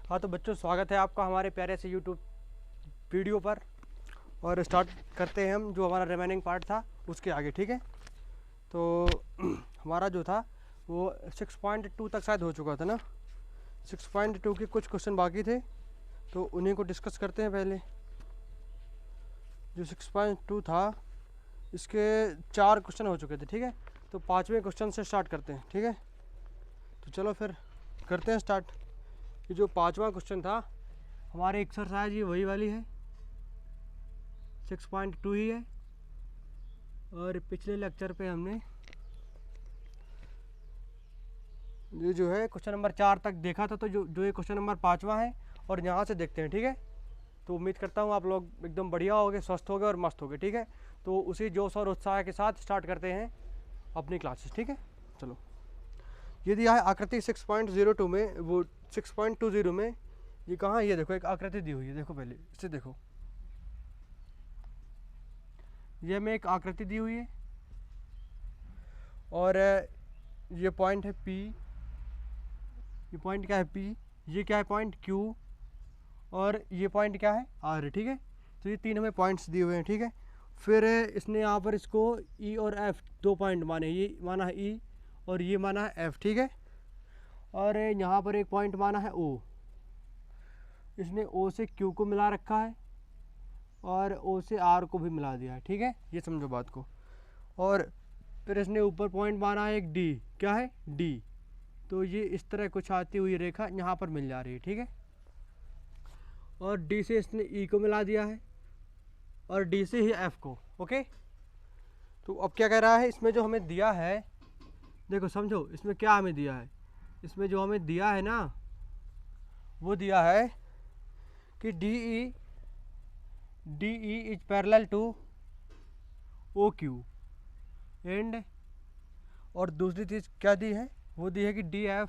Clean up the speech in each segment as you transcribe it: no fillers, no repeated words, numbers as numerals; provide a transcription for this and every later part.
हाँ तो बच्चों, स्वागत है आपका हमारे प्यारे से यूट्यूब वीडियो पर। और स्टार्ट करते हैं हम जो हमारा रिमेनिंग पार्ट था उसके आगे, ठीक है। तो हमारा जो था वो 6.2 तक शायद हो चुका था ना। 6.2 के कुछ क्वेश्चन बाकी थे, तो उन्हीं को डिस्कस करते हैं। पहले जो 6.2 था इसके 4 क्वेश्चन हो चुके थे, ठीक है। तो 5वें क्वेश्चन से स्टार्ट करते हैं, ठीक है। तो चलो फिर करते हैं स्टार्ट। ये जो 5वां क्वेश्चन था हमारी एक्सरसाइज ये वही वाली है, 6.2 ही है। और पिछले लेक्चर पे हमने ये जो है क्वेश्चन नंबर 4 तक देखा था। तो जो ये क्वेश्चन नंबर 5वां है और यहाँ से देखते हैं, ठीक है। तो उम्मीद करता हूँ आप लोग एकदम बढ़िया होगे, स्वस्थ होगे और मस्त होगे, ठीक है। तो उसी जोश और उत्साह के साथ स्टार्ट करते हैं अपनी क्लासेस, ठीक है। चलो, ये दिया है आकृति 6.02 में, वो 6.20 में। ये कहाँ, ये देखो एक आकृति दी हुई है, देखो पहले इसे देखो। ये हमें एक आकृति दी हुई है और ये पॉइंट है P। ये पॉइंट क्या है P, ये क्या है पॉइंट Q, और ये पॉइंट क्या है R, ठीक है। तो ये 3 हमें पॉइंट्स दिए हुए हैं, ठीक है। फिर इसने यहाँ पर इसको E और F 2 पॉइंट माने, ये माना है E और ये माना है F, ठीक है। और यहाँ पर एक पॉइंट माना है O। इसने O से Q को मिला रखा है और O से R को भी मिला दिया है, ठीक है। ये समझो बात को। और फिर इसने ऊपर पॉइंट माना है एक D, क्या है D। तो ये इस तरह कुछ आती हुई रेखा यहाँ पर मिल जा रही है, ठीक है। और D से इसने E को मिला दिया है और D से ही F को, ओके। तो अब क्या कह रहा है, इसमें जो हमें दिया है, देखो समझो इसमें क्या हमें दिया है। इसमें जो हमें दिया है ना, वो दिया है कि DE is parallel to OQ and, और दूसरी चीज़ क्या दी है, वो दी है कि DF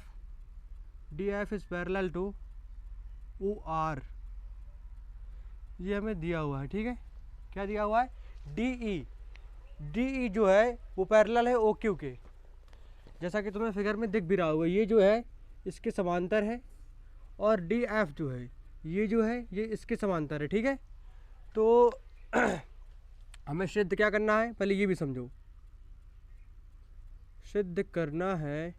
is parallel to OR। ये हमें दिया हुआ है, ठीक है। क्या दिया हुआ है, DE जो है वो पैरेलल है OQ के, जैसा कि तुम्हें फिगर में दिख भी रहा होगा। ये जो है इसके समांतर है और DF जो है ये जो है ये इसके समांतर है, ठीक है। तो हमें सिद्ध क्या करना है, पहले ये भी समझो। सिद्ध करना है,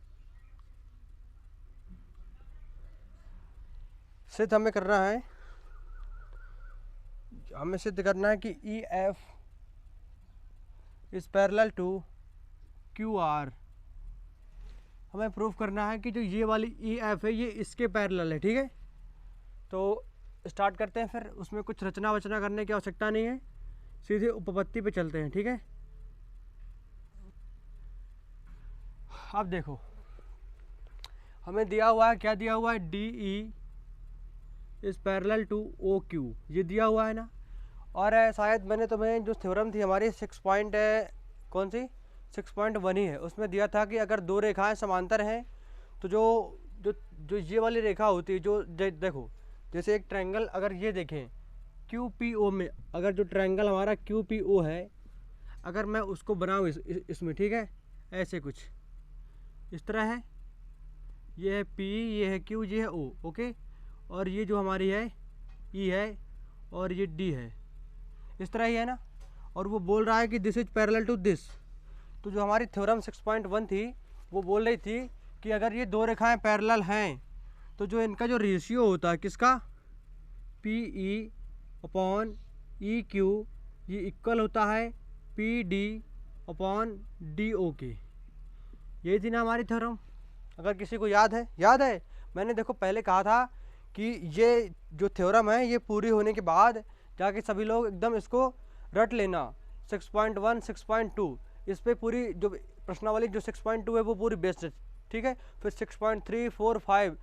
सिद्ध हमें करना है, हमें सिद्ध करना है कि EF is parallel to QR। हमें प्रूफ करना है कि जो ये वाली EF है ये इसके पैरेलल है, ठीक है। तो स्टार्ट करते हैं फिर। उसमें कुछ रचना वचना करने की आवश्यकता नहीं है, सीधे उपपत्ति पे चलते हैं, ठीक है। अब देखो हमें दिया हुआ है, क्या दिया हुआ है, DE is parallel to OQ, ये दिया हुआ है ना। और शायद मैंने तुम्हें जो थ्योरम थी हमारी 6.1 ही है, उसमें दिया था कि अगर 2 रेखाएं समांतर हैं तो जो जो जो ये वाली रेखा होती है, जो देखो जैसे एक ट्रायंगल अगर ये देखें QPO में, अगर जो ट्रायंगल हमारा QPO है, अगर मैं उसको बनाऊँ इसमें, ठीक है, ऐसे कुछ इस तरह है। ये है P, ये है Q, ये है O, ओके। और ये जो हमारी है E है और ये D है, इस तरह ही है ना। और वो बोल रहा है कि this is parallel to this. तो जो हमारी थ्योरम 6.1 थी वो बोल रही थी कि अगर ये 2 रेखाएं पैरेलल हैं तो जो इनका जो रेशियो होता है किसका, PE अपॉन EQ, ये इक्वल होता है PD अपॉन DO के। यही थी ना हमारी थ्योरम, अगर किसी को याद है। मैंने देखो पहले कहा था कि ये जो थ्योरम है ये पूरी होने के बाद जाके सभी लोग एकदम इसको रट लेना। 6.1 6.2 इस पे पूरी जो प्रश्नावली जो 6.2 है वो पूरी बेस्ड है, ठीक है। फिर 6.3 4 5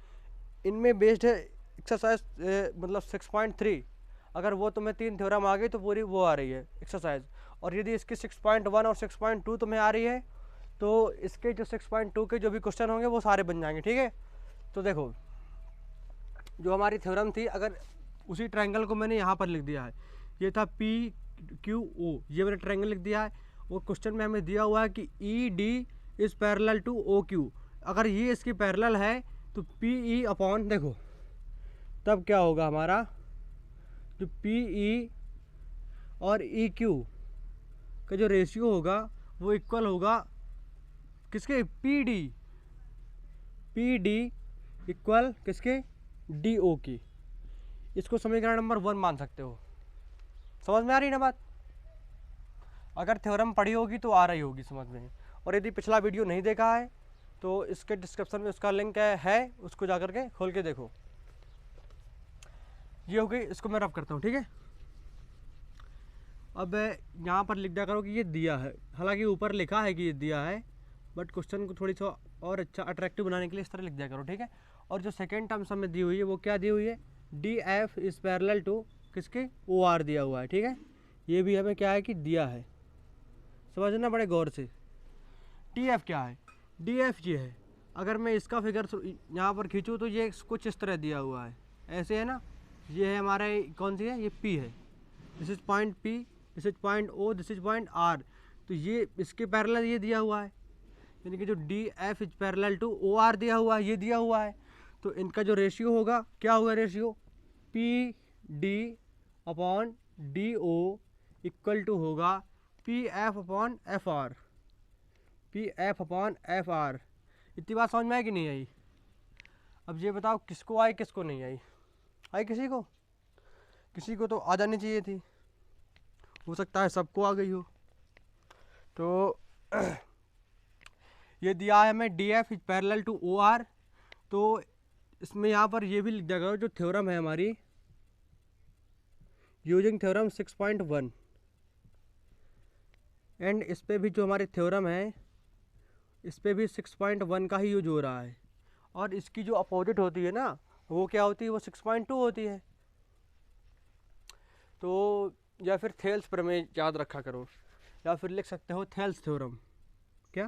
इनमें बेस्ड है एक्सरसाइज, मतलब 6.3। अगर वो तुम्हें 3 थ्योरम आ गई तो पूरी वो आ रही है एक्सरसाइज। और यदि इसकी 6.1 और 6.2 तुम्हें आ रही है तो इसके जो 6.2 के जो भी क्वेश्चन होंगे वो सारे बन जाएंगे, ठीक है। तो देखो जो हमारी थ्योरम थी, अगर उसी ट्रायंगल को मैंने यहाँ पर लिख दिया है, ये था PQO, ये मैंने ट्रायंगल लिख दिया है। वो क्वेश्चन में हमें दिया हुआ है कि ED is parallel to OQ। अगर ये इसकी पैरेलल है तो PE अपॉन, देखो तब क्या होगा हमारा जो पी ई और ई क्यू का जो रेशियो होगा वो इक्वल होगा किसके, पी डी इक्वल किसके, डी ओ की। इसको समीकरण नंबर 1 मान सकते हो। समझ में आ रही ना बात? अगर थ्योरम पढ़ी होगी तो आ रही होगी समझ में। और यदि पिछला वीडियो नहीं देखा है तो इसके डिस्क्रिप्शन में उसका लिंक है, उसको जाकर के खोल के देखो। ये हो गई, इसको मैं रब करता हूँ, ठीक है। अब यहाँ पर लिख दिया करो कि ये दिया है, हालांकि ऊपर लिखा है कि ये दिया है, बट क्वेश्चन को थोड़ी सा और अच्छा अट्रैक्टिव बनाने के लिए इस तरह लिख दिया करो, ठीक है। और जो सेकेंड टर्म सब में दी हुई है वो क्या दी हुई है, D F is parallel to किसके, ओ आर दिया हुआ है, ठीक है। ये भी हमें क्या है कि दिया है, समझना बड़े गौर से। डी एफ क्या है, डी एफ ये है, अगर मैं इसका फिगर यहाँ पर खींचूँ तो ये कुछ इस तरह दिया हुआ है, ऐसे है ना। ये है हमारे कौन सी है, ये पी है, this is point P, this is point O, this is point R. तो ये इसके पैरेलल ये दिया हुआ है, यानी कि जो D F is parallel to O R दिया हुआ है, ये दिया हुआ है। तो इनका जो रेशियो होगा क्या होगा, ratio P D upon D O equal to होगा P F upon F R, P F upon F R. इतनी बात समझ में आई कि नहीं आई? अब ये बताओ किसको आई किसको नहीं आई? आई किसी को? किसी को तो आ जानी चाहिए थी, हो सकता है सबको आ गई हो। तो ये दिया है हमें D F is parallel to O R. तो इसमें यहाँ पर ये भी लिख दिया करो जो थ्योरम है हमारी, यूजिंग थ्योरम 6.1, एंड इस पे भी जो हमारी थ्योरम है इस पे भी 6.1 का ही यूज हो रहा है। और इसकी जो अपोजिट होती है ना वो क्या होती है, वो 6.2 होती है। तो या फिर थेल्स प्रमेय याद रखा करो, या फिर लिख सकते हो थेल्स थ्योरम। क्या,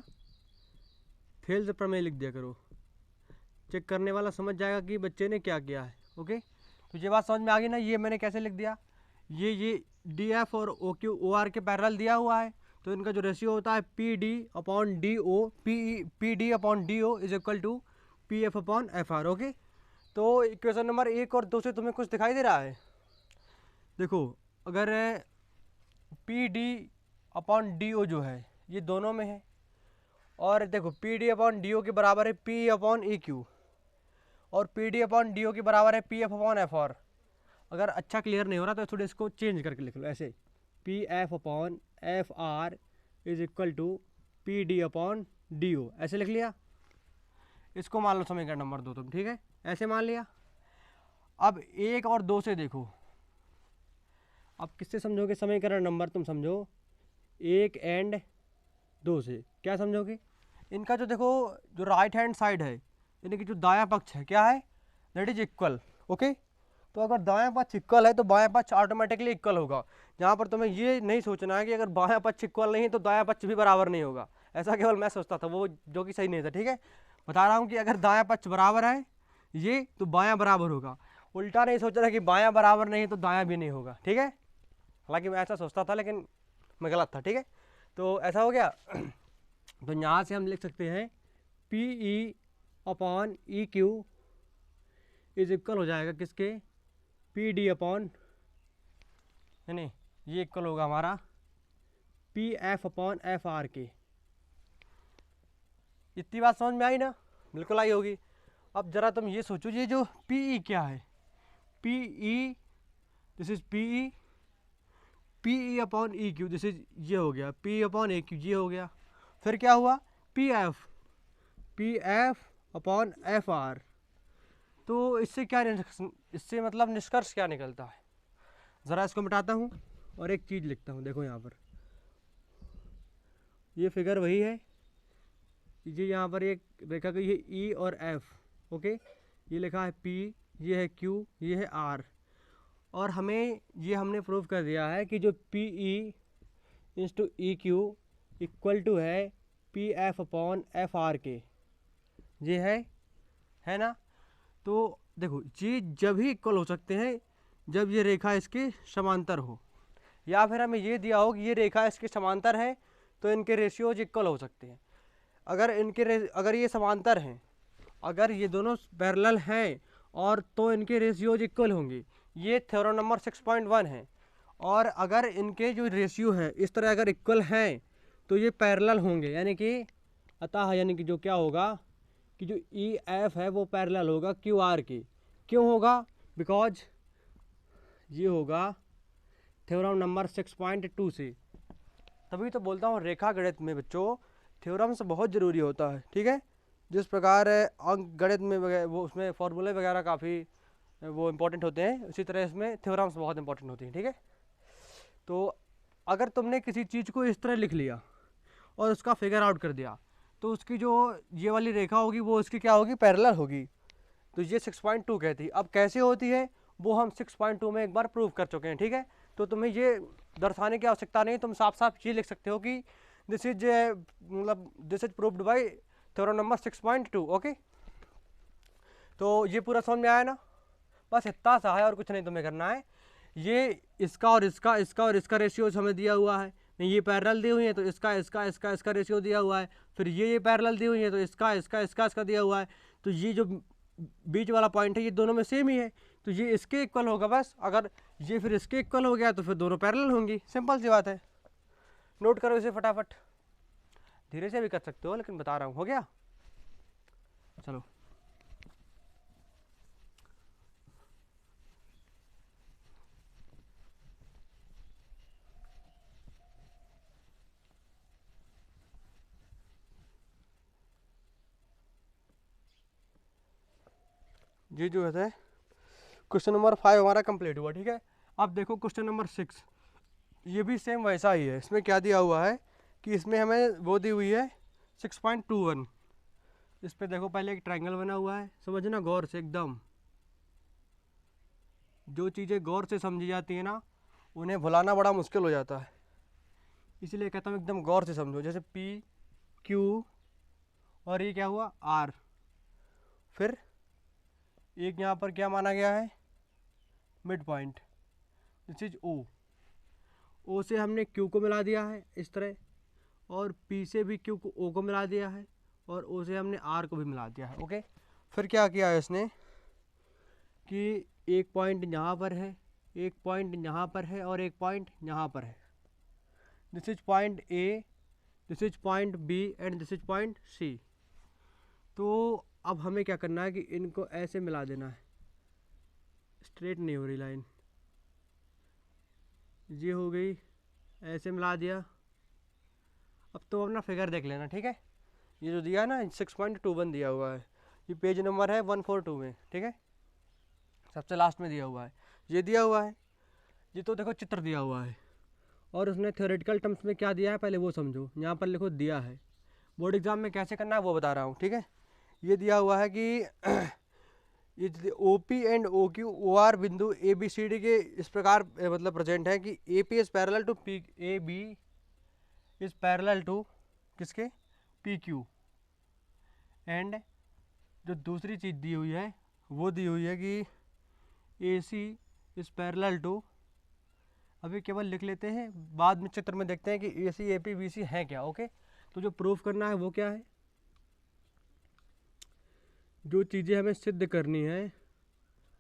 थेल्स प्रमेय लिख दिया करो, चेक करने वाला समझ जाएगा कि बच्चे ने क्या किया है। ओके, तो ये बात समझ में आ गई ना। ये मैंने कैसे लिख दिया, ये डी एफ और ओ क्यू ओ आर के पैरेलल दिया हुआ है, तो इनका जो रेशियो होता है P D upon D O, P D upon D O is equal to P F upon F R. Okay, तो इक्वेशन नंबर 1 और 2 से तुम्हें कुछ दिखाई दे रहा है? देखो, अगर P D upon D O जो है ये दोनों में है, और देखो P D upon D O के बराबर है पी अपॉन ई क्यू, और P D upon D O के बराबर है P F upon F R. अगर अच्छा क्लियर नहीं हो रहा तो थोड़ा इसको चेंज करके लिख लो ऐसे, P F upon F R is equal to P D upon D O, ऐसे लिख लिया। इसको मान लो समीकरण नंबर 2 तुम, ठीक है, ऐसे मान लिया। अब 1 और 2 से देखो, अब किससे समझोगे समीकरण नंबर, तुम समझो 1 एंड 2 से। क्या समझोगे, इनका जो देखो जो राइट हैंड साइड है यानी कि जो दायां पक्ष है क्या है, दैट इज इक्वल। ओके, तो अगर दायां पक्ष इक्वल है तो बायां पक्ष ऑटोमेटिकली इक्वल होगा। जहाँ पर तुम्हें ये नहीं सोचना है कि अगर बायां पक्ष इक्वल नहीं है तो दायां पक्ष भी बराबर नहीं होगा, ऐसा केवल मैं सोचता था, वो जो कि सही नहीं था। ठीक है, बता रहा हूँ कि अगर दायां पक्ष बराबर है ये तो बायां बराबर होगा, उल्टा नहीं सोच रहा कि बायां बराबर नहीं है तो दायां भी नहीं होगा। ठीक है, हालांकि मैं ऐसा सोचता था लेकिन मैं गलत था। ठीक है, तो ऐसा हो गया। तो यहाँ से हम लिख सकते हैं P E upon E Q is equal हो जाएगा किसके, पी डी अपॉन, नहीं ये इक्वल होगा हमारा P F upon F R के। इतनी बात समझ में आई ना? बिल्कुल आई होगी। अब जरा तुम ये सोचो, ये जो पी ई क्या है, P E, this is P E, P E upon E Q, this is ये हो गया पी अपॉन ए क्यू, ये हो गया। फिर क्या हुआ, P F upon F are. तो इससे क्या, इससे मतलब निष्कर्ष क्या निकलता है, ज़रा इसको मिटाता हूँ और एक चीज़ लिखता हूँ। देखो यहाँ पर ये फिगर वही है, ये यहाँ पर एक रेखा गई है ई और एफ। ओके, ये लिखा है पी, ये है क्यू, ये है आर, और हमें ये हमने प्रूव कर दिया है कि जो पी ई इंस to E Q equal to है P F upon F R के, ये है ना। तो देखो ये जब ही इक्वल हो सकते हैं जब ये रेखा इसके समांतर हो, या फिर हमें ये दिया हो कि ये रेखा इसके समांतर है तो इनके रेशियोज इक्वल हो सकते हैं। अगर ये समांतर हैं, अगर ये दोनों पैरेलल हैं और तो इनके रेशियोज इक्वल होंगे। ये थ्योरम नंबर 6.1 है। और अगर इनके जो रेशियो है इस तरह अगर इक्वल हैं तो ये पैरेलल होंगे, यानी कि अतः यानी कि जो क्या होगा कि जो ई एफ है वो पैरेलल होगा क्यू आर के। क्यों होगा? बिकॉज ये होगा थ्योरम नंबर 6.2 से। तभी तो बोलता हूँ रेखा गणित में बच्चों थ्योरम्स बहुत ज़रूरी होता है, ठीक है। जिस प्रकार अंक गणित में वो उसमें फॉर्मूले वगैरह काफ़ी वो इम्पोर्टेंट होते हैं, उसी तरह इसमें थ्योरम्स बहुत इंपॉर्टेंट होती हैं, ठीक है। तो अगर तुमने किसी चीज़ को इस तरह लिख लिया और उसका फिगर आउट कर दिया तो उसकी जो ये वाली रेखा होगी वो उसकी क्या होगी? पैरेलल होगी। तो ये 6.2 कहती है। अब कैसे होती है वो हम 6.2 में एक बार प्रूव कर चुके हैं, ठीक है। तो तुम्हें ये दर्शाने की आवश्यकता नहीं, तुम साफ साफ ये लिख सकते हो कि दिस इज मतलब this is proved bye theorem number 6.2। Okay, तो ये पूरा समझ में आया ना? बस इतना सा है और कुछ नहीं तुम्हें करना है। ये इसका और इसका इसका और इसका रेशियो हमें दिया हुआ है, नहीं ये पैरेलल दी हुई है तो इसका इसका इसका इसका रेशियो दिया हुआ है। फिर ये पैरेलल दी हुई है तो इसका इसका इसका इसका दिया हुआ है। तो ये जो बीच वाला पॉइंट है ये दोनों में सेम ही है, तो ये इसके इक्वल होगा बस। अगर ये फिर इसके इक्वल हो गया तो फिर दोनों पैरेलल होंगी, सिंपल सी बात है। नोट करो इसे फटाफट, धीरे से भी कर सकते हो लेकिन बता रहा हूँ। हो गया? चलो ये जो है क्वेश्चन नंबर 5 हमारा कंप्लीट हुआ, ठीक है। अब देखो क्वेश्चन नंबर 6, ये भी सेम वैसा ही है। इसमें क्या दिया हुआ है कि इसमें हमें वो दी हुई है 6.21। इस पे देखो पहले एक ट्रायंगल बना हुआ है, समझना गौर से एकदम। जो चीज़ें गौर से समझी जाती है ना उन्हें भुलाना बड़ा मुश्किल हो जाता है, इसलिए कहता हूँ एकदम गौर से समझो। जैसे पी क्यू और ये क्या हुआ आर, फिर एक यहाँ पर क्या माना गया है? मिड पॉइंट, दिस इज ओ। ओ से हमने क्यू को मिला दिया है इस तरह, और पी से भी क्यू को ओ को मिला दिया है, और ओ से हमने आर को भी मिला दिया है। ओके, फिर क्या किया है इसने कि एक पॉइंट यहाँ पर है, एक पॉइंट यहाँ पर है और एक पॉइंट यहाँ पर है। This is point A, this is point B and this is point C. तो अब हमें क्या करना है कि इनको ऐसे मिला देना है। स्ट्रेट नहीं हो रही लाइन, ये हो गई, ऐसे मिला दिया। अब तो अपना फिगर देख लेना, ठीक है। ये जो दिया है ना 6.21 दिया हुआ है, ये पेज नंबर है 142 में, ठीक है, सबसे लास्ट में दिया हुआ है। ये दिया हुआ है, ये तो देखो चित्र दिया हुआ है, और उसने थ्योरेटिकल टर्म्स में क्या दिया है पहले वो समझो। यहाँ पर लिखो दिया है, बोर्ड एग्जाम में कैसे करना है वो बता रहा हूँ, ठीक है। ये दिया हुआ है कि O P and O Q O R बिंदु ए बी सी डी के इस प्रकार मतलब प्रेजेंट है कि A P is parallel to P, A B is parallel to किसके? P Q. एंड जो दूसरी चीज़ दी हुई है वो दी हुई है कि A C is parallel to, अभी केवल लिख लेते हैं, बाद में चित्र में देखते हैं कि A C A P B C है क्या। ओके, तो जो प्रूफ करना है वो क्या है, जो चीज़ें हमें सिद्ध करनी है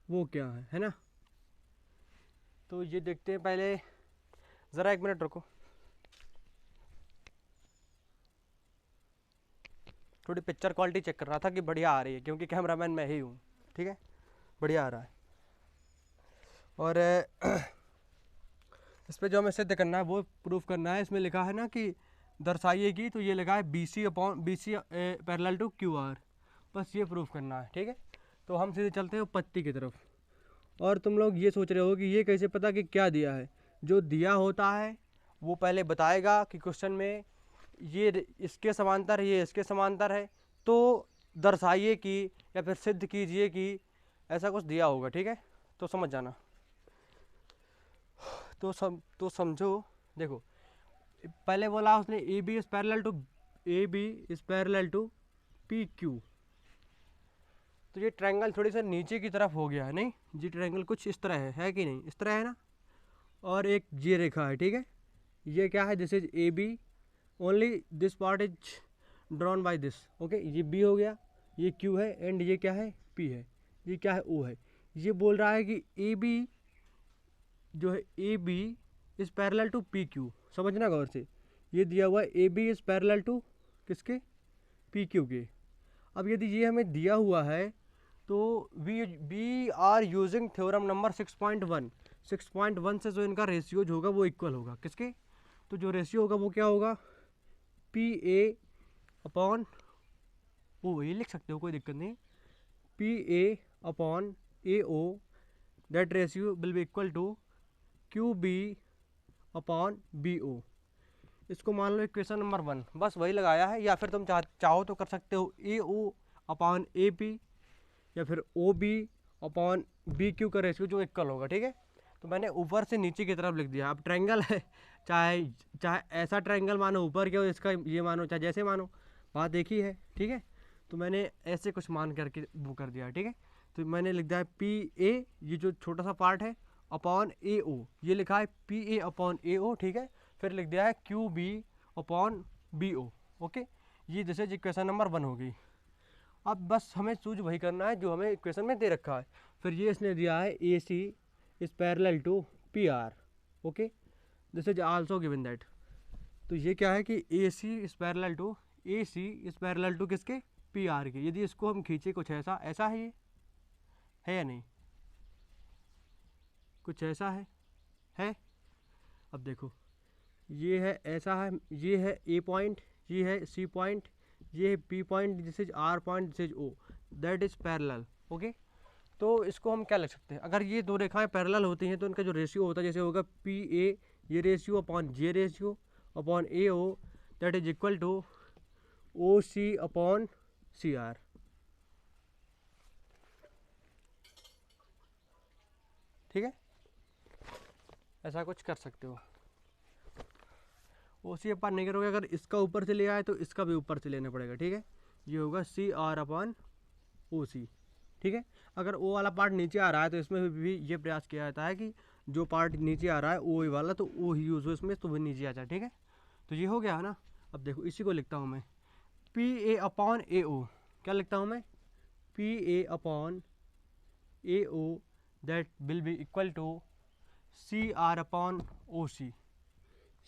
वो क्या है ना। तो ये देखते हैं पहले, ज़रा एक मिनट रुको, थोड़ी पिक्चर क्वालिटी चेक कर रहा था कि बढ़िया आ रही है, क्योंकि कैमरामैन मैं ही हूँ, ठीक है, बढ़िया आ रहा है। और इस पर जो हमें सिद्ध करना है वो प्रूफ करना है। इसमें लिखा है ना कि दर्शाइए की, तो ये लिखा है B C upon B C parallel to Q R, बस ये प्रूफ करना है, ठीक है। तो हम सीधे चलते हैं पत्ती की तरफ। और तुम लोग ये सोच रहे हो कि ये कैसे पता कि क्या दिया है। जो दिया होता है वो पहले बताएगा कि क्वेश्चन में ये इसके समांतर है, ये इसके समांतर है, तो दर्शाइए कि या फिर सिद्ध कीजिए कि ऐसा कुछ दिया होगा, ठीक है। तो समझ जाना, तो समझो। देखो पहले बोला उसने A B is parallel to, A B is parallel to P Q, तो ये ट्रायंगल थोड़ी सा नीचे की तरफ हो गया है, नहीं जी, ट्रायंगल कुछ इस तरह है कि नहीं, इस तरह है ना। और एक ये रेखा है, ठीक है, ये क्या है, this is A B, only this part is drawn by this. Okay, ये बी हो गया, ये क्यू है, एंड ये क्या है, पी है। ये क्या है, ओ है। ये बोल रहा है कि ए बी जो है, A B is parallel to P Q. समझना गौर से, ये दिया हुआ है A B is parallel to किसके, पी क्यू के। अब यदि ये हमें दिया हुआ है तो we are using theorem number 6.1। 6.1 से जो इनका रेशियो जो होगा वो इक्वल होगा किसके, तो जो रेशियो होगा वो क्या होगा, पी ए अपॉन ओ, ये लिख सकते हो कोई दिक्कत नहीं, P A upon A O, that ratio will be equal to Q B upon B O. इसको मान लो इक्वेशन नंबर 1, बस वही लगाया है। या फिर तुम चाहो तो कर सकते हो ए ओ अपॉन ए पी, या फिर O B upon B Q का रेशियो जो इक्वल होगा, ठीक है। तो मैंने ऊपर से नीचे की तरफ लिख दिया। अब ट्रायंगल है, चाहे चाहे ऐसा ट्रायंगल मानो ऊपर के, इसका ये मानो, चाहे जैसे मानो, बात एक ही है, ठीक है। तो मैंने ऐसे कुछ मान करके वो कर दिया, ठीक है। तो मैंने लिख दिया पी ए, ये जो छोटा सा पार्ट है, अपॉन ए ओ, ये लिखा है पी ए अपॉन ए ओ, ठीक है। फिर लिख दिया है Q B upon B O, okay. ये जैसे इक्वेशन नंबर 1 हो गई। अब बस हमें चूज वही करना है जो हमें इक्वेशन में दे रखा है। फिर ये इसने दिया है A C is parallel to P R, okay, this is also given that. तो ये क्या है कि A C is parallel to, A C is parallel to किसके, पी आर के। यदि इसको हम खींचे कुछ ऐसा, ऐसा है, ये है या नहीं, कुछ ऐसा है। अब देखो, ये है ऐसा है, ये है ए पॉइंट, ये है सी पॉइंट, ये है P point, this is R point, this is O, that is parallel, okay. तो इसको हम क्या लिख सकते हैं, अगर ये दो रेखाएं पैरेलल होती हैं तो इनका जो रेशियो होता है, जैसे होगा पी ए, ये ratio upon J ratio upon A O, that is equal to O C upon C R. ठीक है, ऐसा कुछ कर सकते हो। ओ सी अपन नहीं करोगे, अगर इसका ऊपर से ले आए तो इसका भी ऊपर से लेना पड़ेगा, ठीक है। ये होगा सी आर अपॉन ओ सी, ठीक है। अगर ओ वाला पार्ट नीचे आ रहा है तो इसमें भी ये प्रयास किया जाता है कि जो पार्ट नीचे आ रहा है ओ वाला, तो ओ ही यूज़ हो इसमें, तो भी नीचे आ जाए, ठीक है। तो ये हो गया है ना। अब देखो, इसी को लिखता हूँ मैं पी ए अपॉन ए ओ। क्या लिखता हूँ मैं, P A upon A O, that will be equal to C R upon O C,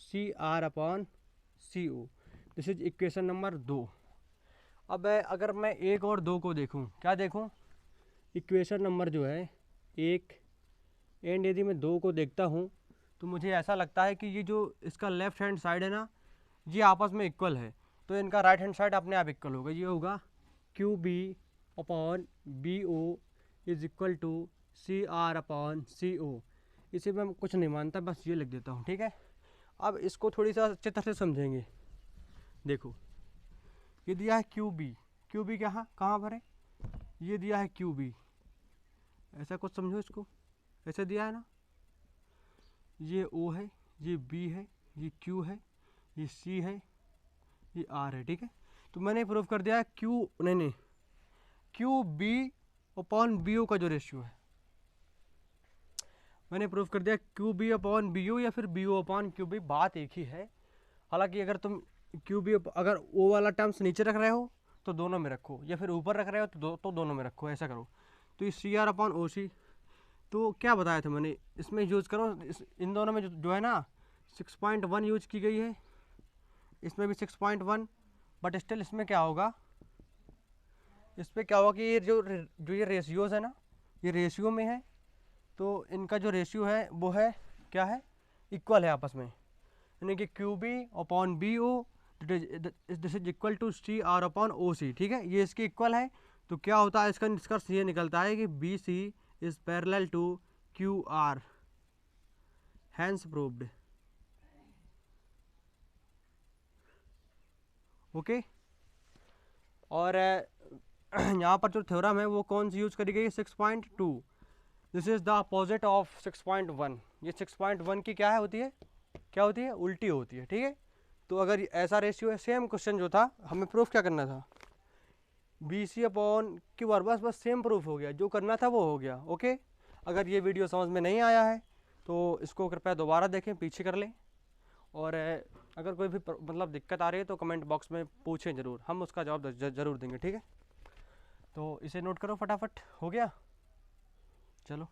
C R upon C O. This is equation number 2। अब अगर मैं 1 और 2 को देखूं, क्या देखूं, इक्वेशन नंबर जो है 1 एंड यदि मैं 2 को देखता हूं तो मुझे ऐसा लगता है कि ये जो इसका लेफ्ट हैंड साइड है ना, ये आपस में इक्वल है, तो इनका राइट हैंड साइड अपने आप इक्वल होगा। ये होगा Q B upon B O is equal to C R upon C O. इसे मैं कुछ नहीं मानता, बस ये लिख देता हूँ, ठीक है। अब इसको थोड़ी सा अच्छे तरह से समझेंगे। देखो, ये दिया है क्यू बी, क्यू बी कहाँ पर है, ये दिया है क्यू बी, ऐसा कुछ समझो इसको, ऐसे दिया है ना। ये ओ है, ये बी है, ये क्यू है, ये सी है, ये आर है, ठीक है। तो मैंने प्रूव कर दिया है Q B upon B O का जो रेशियो है, मैंने प्रूव कर दिया Q B upon B O या फिर B O upon Q B, बात एक ही है। हालांकि अगर तुम क्यू बी अगर ओ वाला टर्म्स नीचे रख रहे हो तो दोनों में रखो, या फिर ऊपर रख रहे हो तो दोनों में रखो, ऐसा करो। तो ये सी आर अपॉन ओ सी, तो क्या बताया था मैंने, इसमें यूज़ करो, इन दोनों में जो है ना 6.1 यूज की गई है, इसमें भी 6.1, बट स्टिल इसमें क्या होगा, इस पर क्या होगा कि ये जो ये रेशियोज़ है ना, ये रेशियो में है, तो इनका जो रेशियो है वो है क्या है, इक्वल है आपस में, यानी कि Q B upon B O this is equal to C R upon O C, ठीक है। ये इसके इक्वल है, तो क्या होता है, इसका निष्कर्ष ये निकलता है कि B C is parallel to Q R, hence proved, okay. और यहाँ पर जो थ्योरम है वो कौन सी यूज करी गई है, 6.2, this is the opposite of 6.1। ये 6.1 की क्या है होती है, क्या होती है, उल्टी होती है, ठीक है। तो अगर ऐसा रेशियो है, सेम क्वेश्चन जो था, हमें प्रूफ क्या करना था, B C upon Q R, बस सेम प्रूफ हो गया, जो करना था वो हो गया, ओके। अगर ये वीडियो समझ में नहीं आया है तो इसको कृपया दोबारा देखें, पीछे कर लें, और अगर कोई भी मतलब दिक्कत आ रही है तो कमेंट बॉक्स में पूछें ज़रूर, हम उसका जवाब ज़रूर देंगे, ठीक है। तो इसे नोट करो फटाफट, हो गया। चलो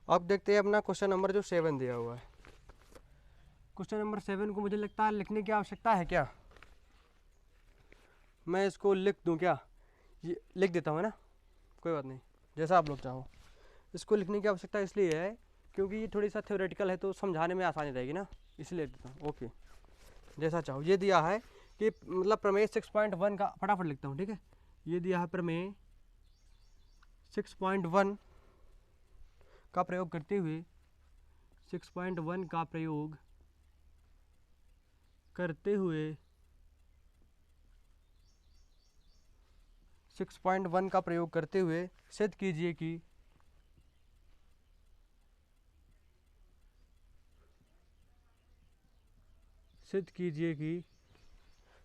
अब देखते हैं अपना क्वेश्चन नंबर जो 7 दिया हुआ है। क्वेश्चन नंबर 7 को मुझे लगता है लिखने की आवश्यकता है क्या? मैं इसको लिख दूं क्या? ये लिख देता हूँ ना, कोई बात नहीं, जैसा आप लोग चाहो। इसको लिखने की आवश्यकता इसलिए है क्योंकि ये थोड़ी सा थ्योरेटिकल है तो समझाने में आसानी रहेगी ना, इसलिए लिख देता हूँ। ओके, जैसा चाहो। ये दिया है कि मतलब प्रमेय 6.1 का, फटाफट लिखता हूँ, ठीक है। ये दिया है प्रमेय 6.1 का प्रयोग करते हुए 6.1 का प्रयोग करते हुए 6.1 का प्रयोग करते हुए सिद्ध कीजिए कि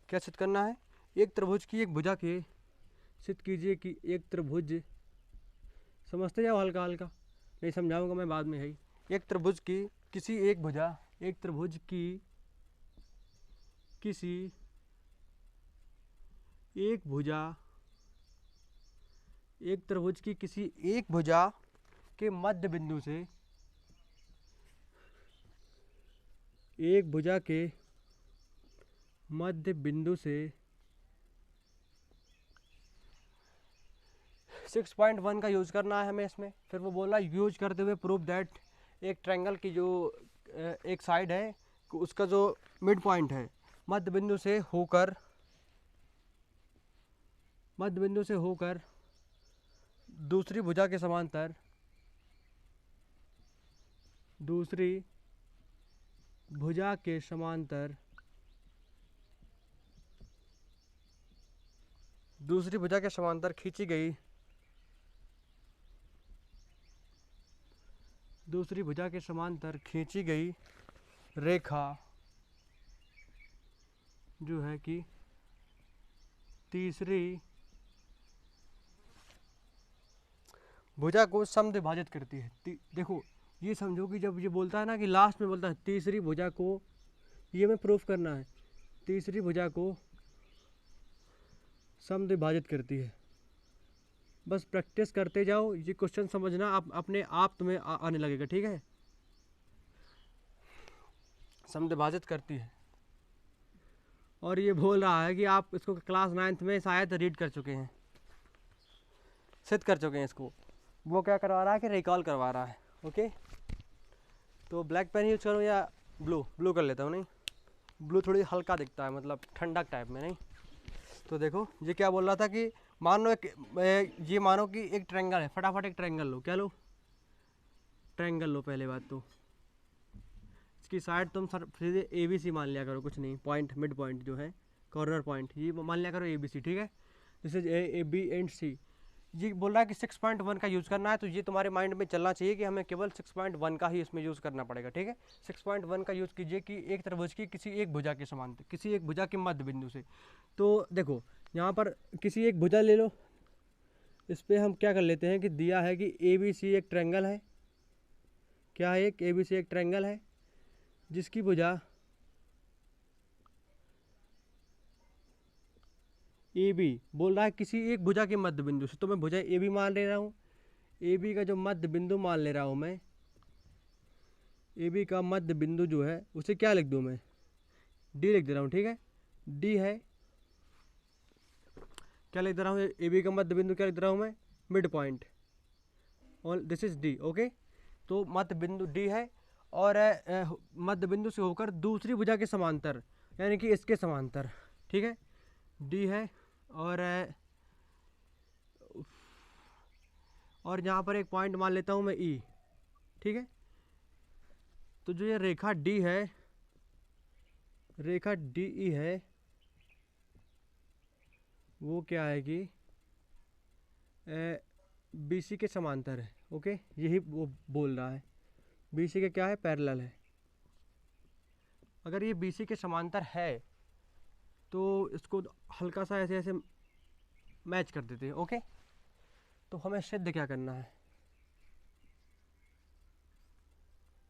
क्या सिद्ध करना है? एक त्रिभुज की एक भुजा के, सिद्ध कीजिए कि एक त्रिभुज, समझते जाओ हल्का हल्का, नहीं समझाऊंगा मैं बाद में है। एक त्रिभुज की किसी एक भुजा, एक त्रिभुज की किसी एक भुजा, एक त्रिभुज की किसी एक भुजा के मध्य बिंदु से, एक भुजा के मध्य बिंदु से 6.1 का यूज करना है हमें इसमें। फिर वो बोला यूज करते हुए प्रूव दैट एक ट्रायंगल की जो एक साइड है उसका जो मिड पॉइंट है मध्य बिंदु से होकर दूसरी भुजा के समांतर, दूसरी भुजा के समांतर, दूसरी भुजा के समांतर खींची गई, दूसरी भुजा के समांतर खींची गई रेखा जो है कि तीसरी भुजा को समद्विभाजित करती है। देखो ये समझो कि जब ये बोलता है ना कि लास्ट में बोलता है तीसरी भुजा को, ये हमें प्रूफ करना है, तीसरी भुजा को समद्विभाजित करती है। बस प्रैक्टिस करते जाओ, ये क्वेश्चन समझना आप अपने आप तुम्हें आने लगेगा, ठीक है। समद्विभाजित करती है, और ये बोल रहा है कि आप इसको क्लास 9th में शायद रीड कर चुके हैं, सिद्ध कर चुके हैं इसको। वो क्या करवा रहा है कि रिकॉल करवा रहा है। ओके, तो ब्लैक पेन यूज करूँ या ब्लू कर लेता हूँ। नहीं, ब्लू थोड़ी हल्का दिखता है, मतलब ठंडक टाइप में। नहीं तो देखो ये क्या बोल रहा था कि मान लो ये मानो कि एक ट्रायंगल है, फटाफट एक ट्रायंगल लो। क्या लो? ट्रायंगल लो। पहले बात तो इसकी साइड तुम सर सीधे ABC मान लिया करो, कुछ नहीं, पॉइंट मिड पॉइंट जो है कॉर्नर पॉइंट, ये मान लिया करो ABC, ठीक है। This is A, B and C। ये बोल रहा है कि 6.1 का यूज़ करना है, तो ये तुम्हारे माइंड में चलना चाहिए कि हमें केवल 6.1 का ही इसमें यूज़ करना पड़ेगा, ठीक है। 6.1 का यूज़ कीजिए कि एक त्रिभुज की किसी एक भुजा के समांतर, किसी एक भुजा के मध्य बिंदु से। तो देखो यहाँ पर किसी एक भुजा ले लो, इस पर हम क्या कर लेते हैं कि दिया है कि ABC एक ट्रायंगल है। क्या है? एक ABC एक ट्रायंगल है जिसकी भुजा AB बोल रहा है किसी एक भुजा के मध्य बिंदु से, तो मैं भुजा AB मान ले रहा हूँ। AB का जो मध्य बिंदु मान ले रहा हूँ मैं, AB का मध्य बिंदु जो है उसे क्या लिख दूँ मैं? D लिख दे रहा हूँ, ठीक है। D है, क्या लिख दे रहा हूँ? AB का मध्य बिंदु क्या लिख दे रहा हूँ मैं? मिड पॉइंट, और दिस इज D। ओके, तो मध्य बिंदु D है, और मध्य बिंदु से होकर दूसरी भुजा के समांतर, यानी कि इसके समांतर, ठीक है। D है, और यहाँ पर एक पॉइंट मान लेता हूँ मैं E, ठीक है। तो जो ये रेखा D है, रेखा DE है, वो क्या है कि BC के समांतर है। ओके, यही वो बोल रहा है, BC के क्या है? पैरेलल है। अगर ये BC के समांतर है तो इसको हल्का सा ऐसे ऐसे मैच कर देते हैं। ओके, तो हमें सिद्ध क्या करना है?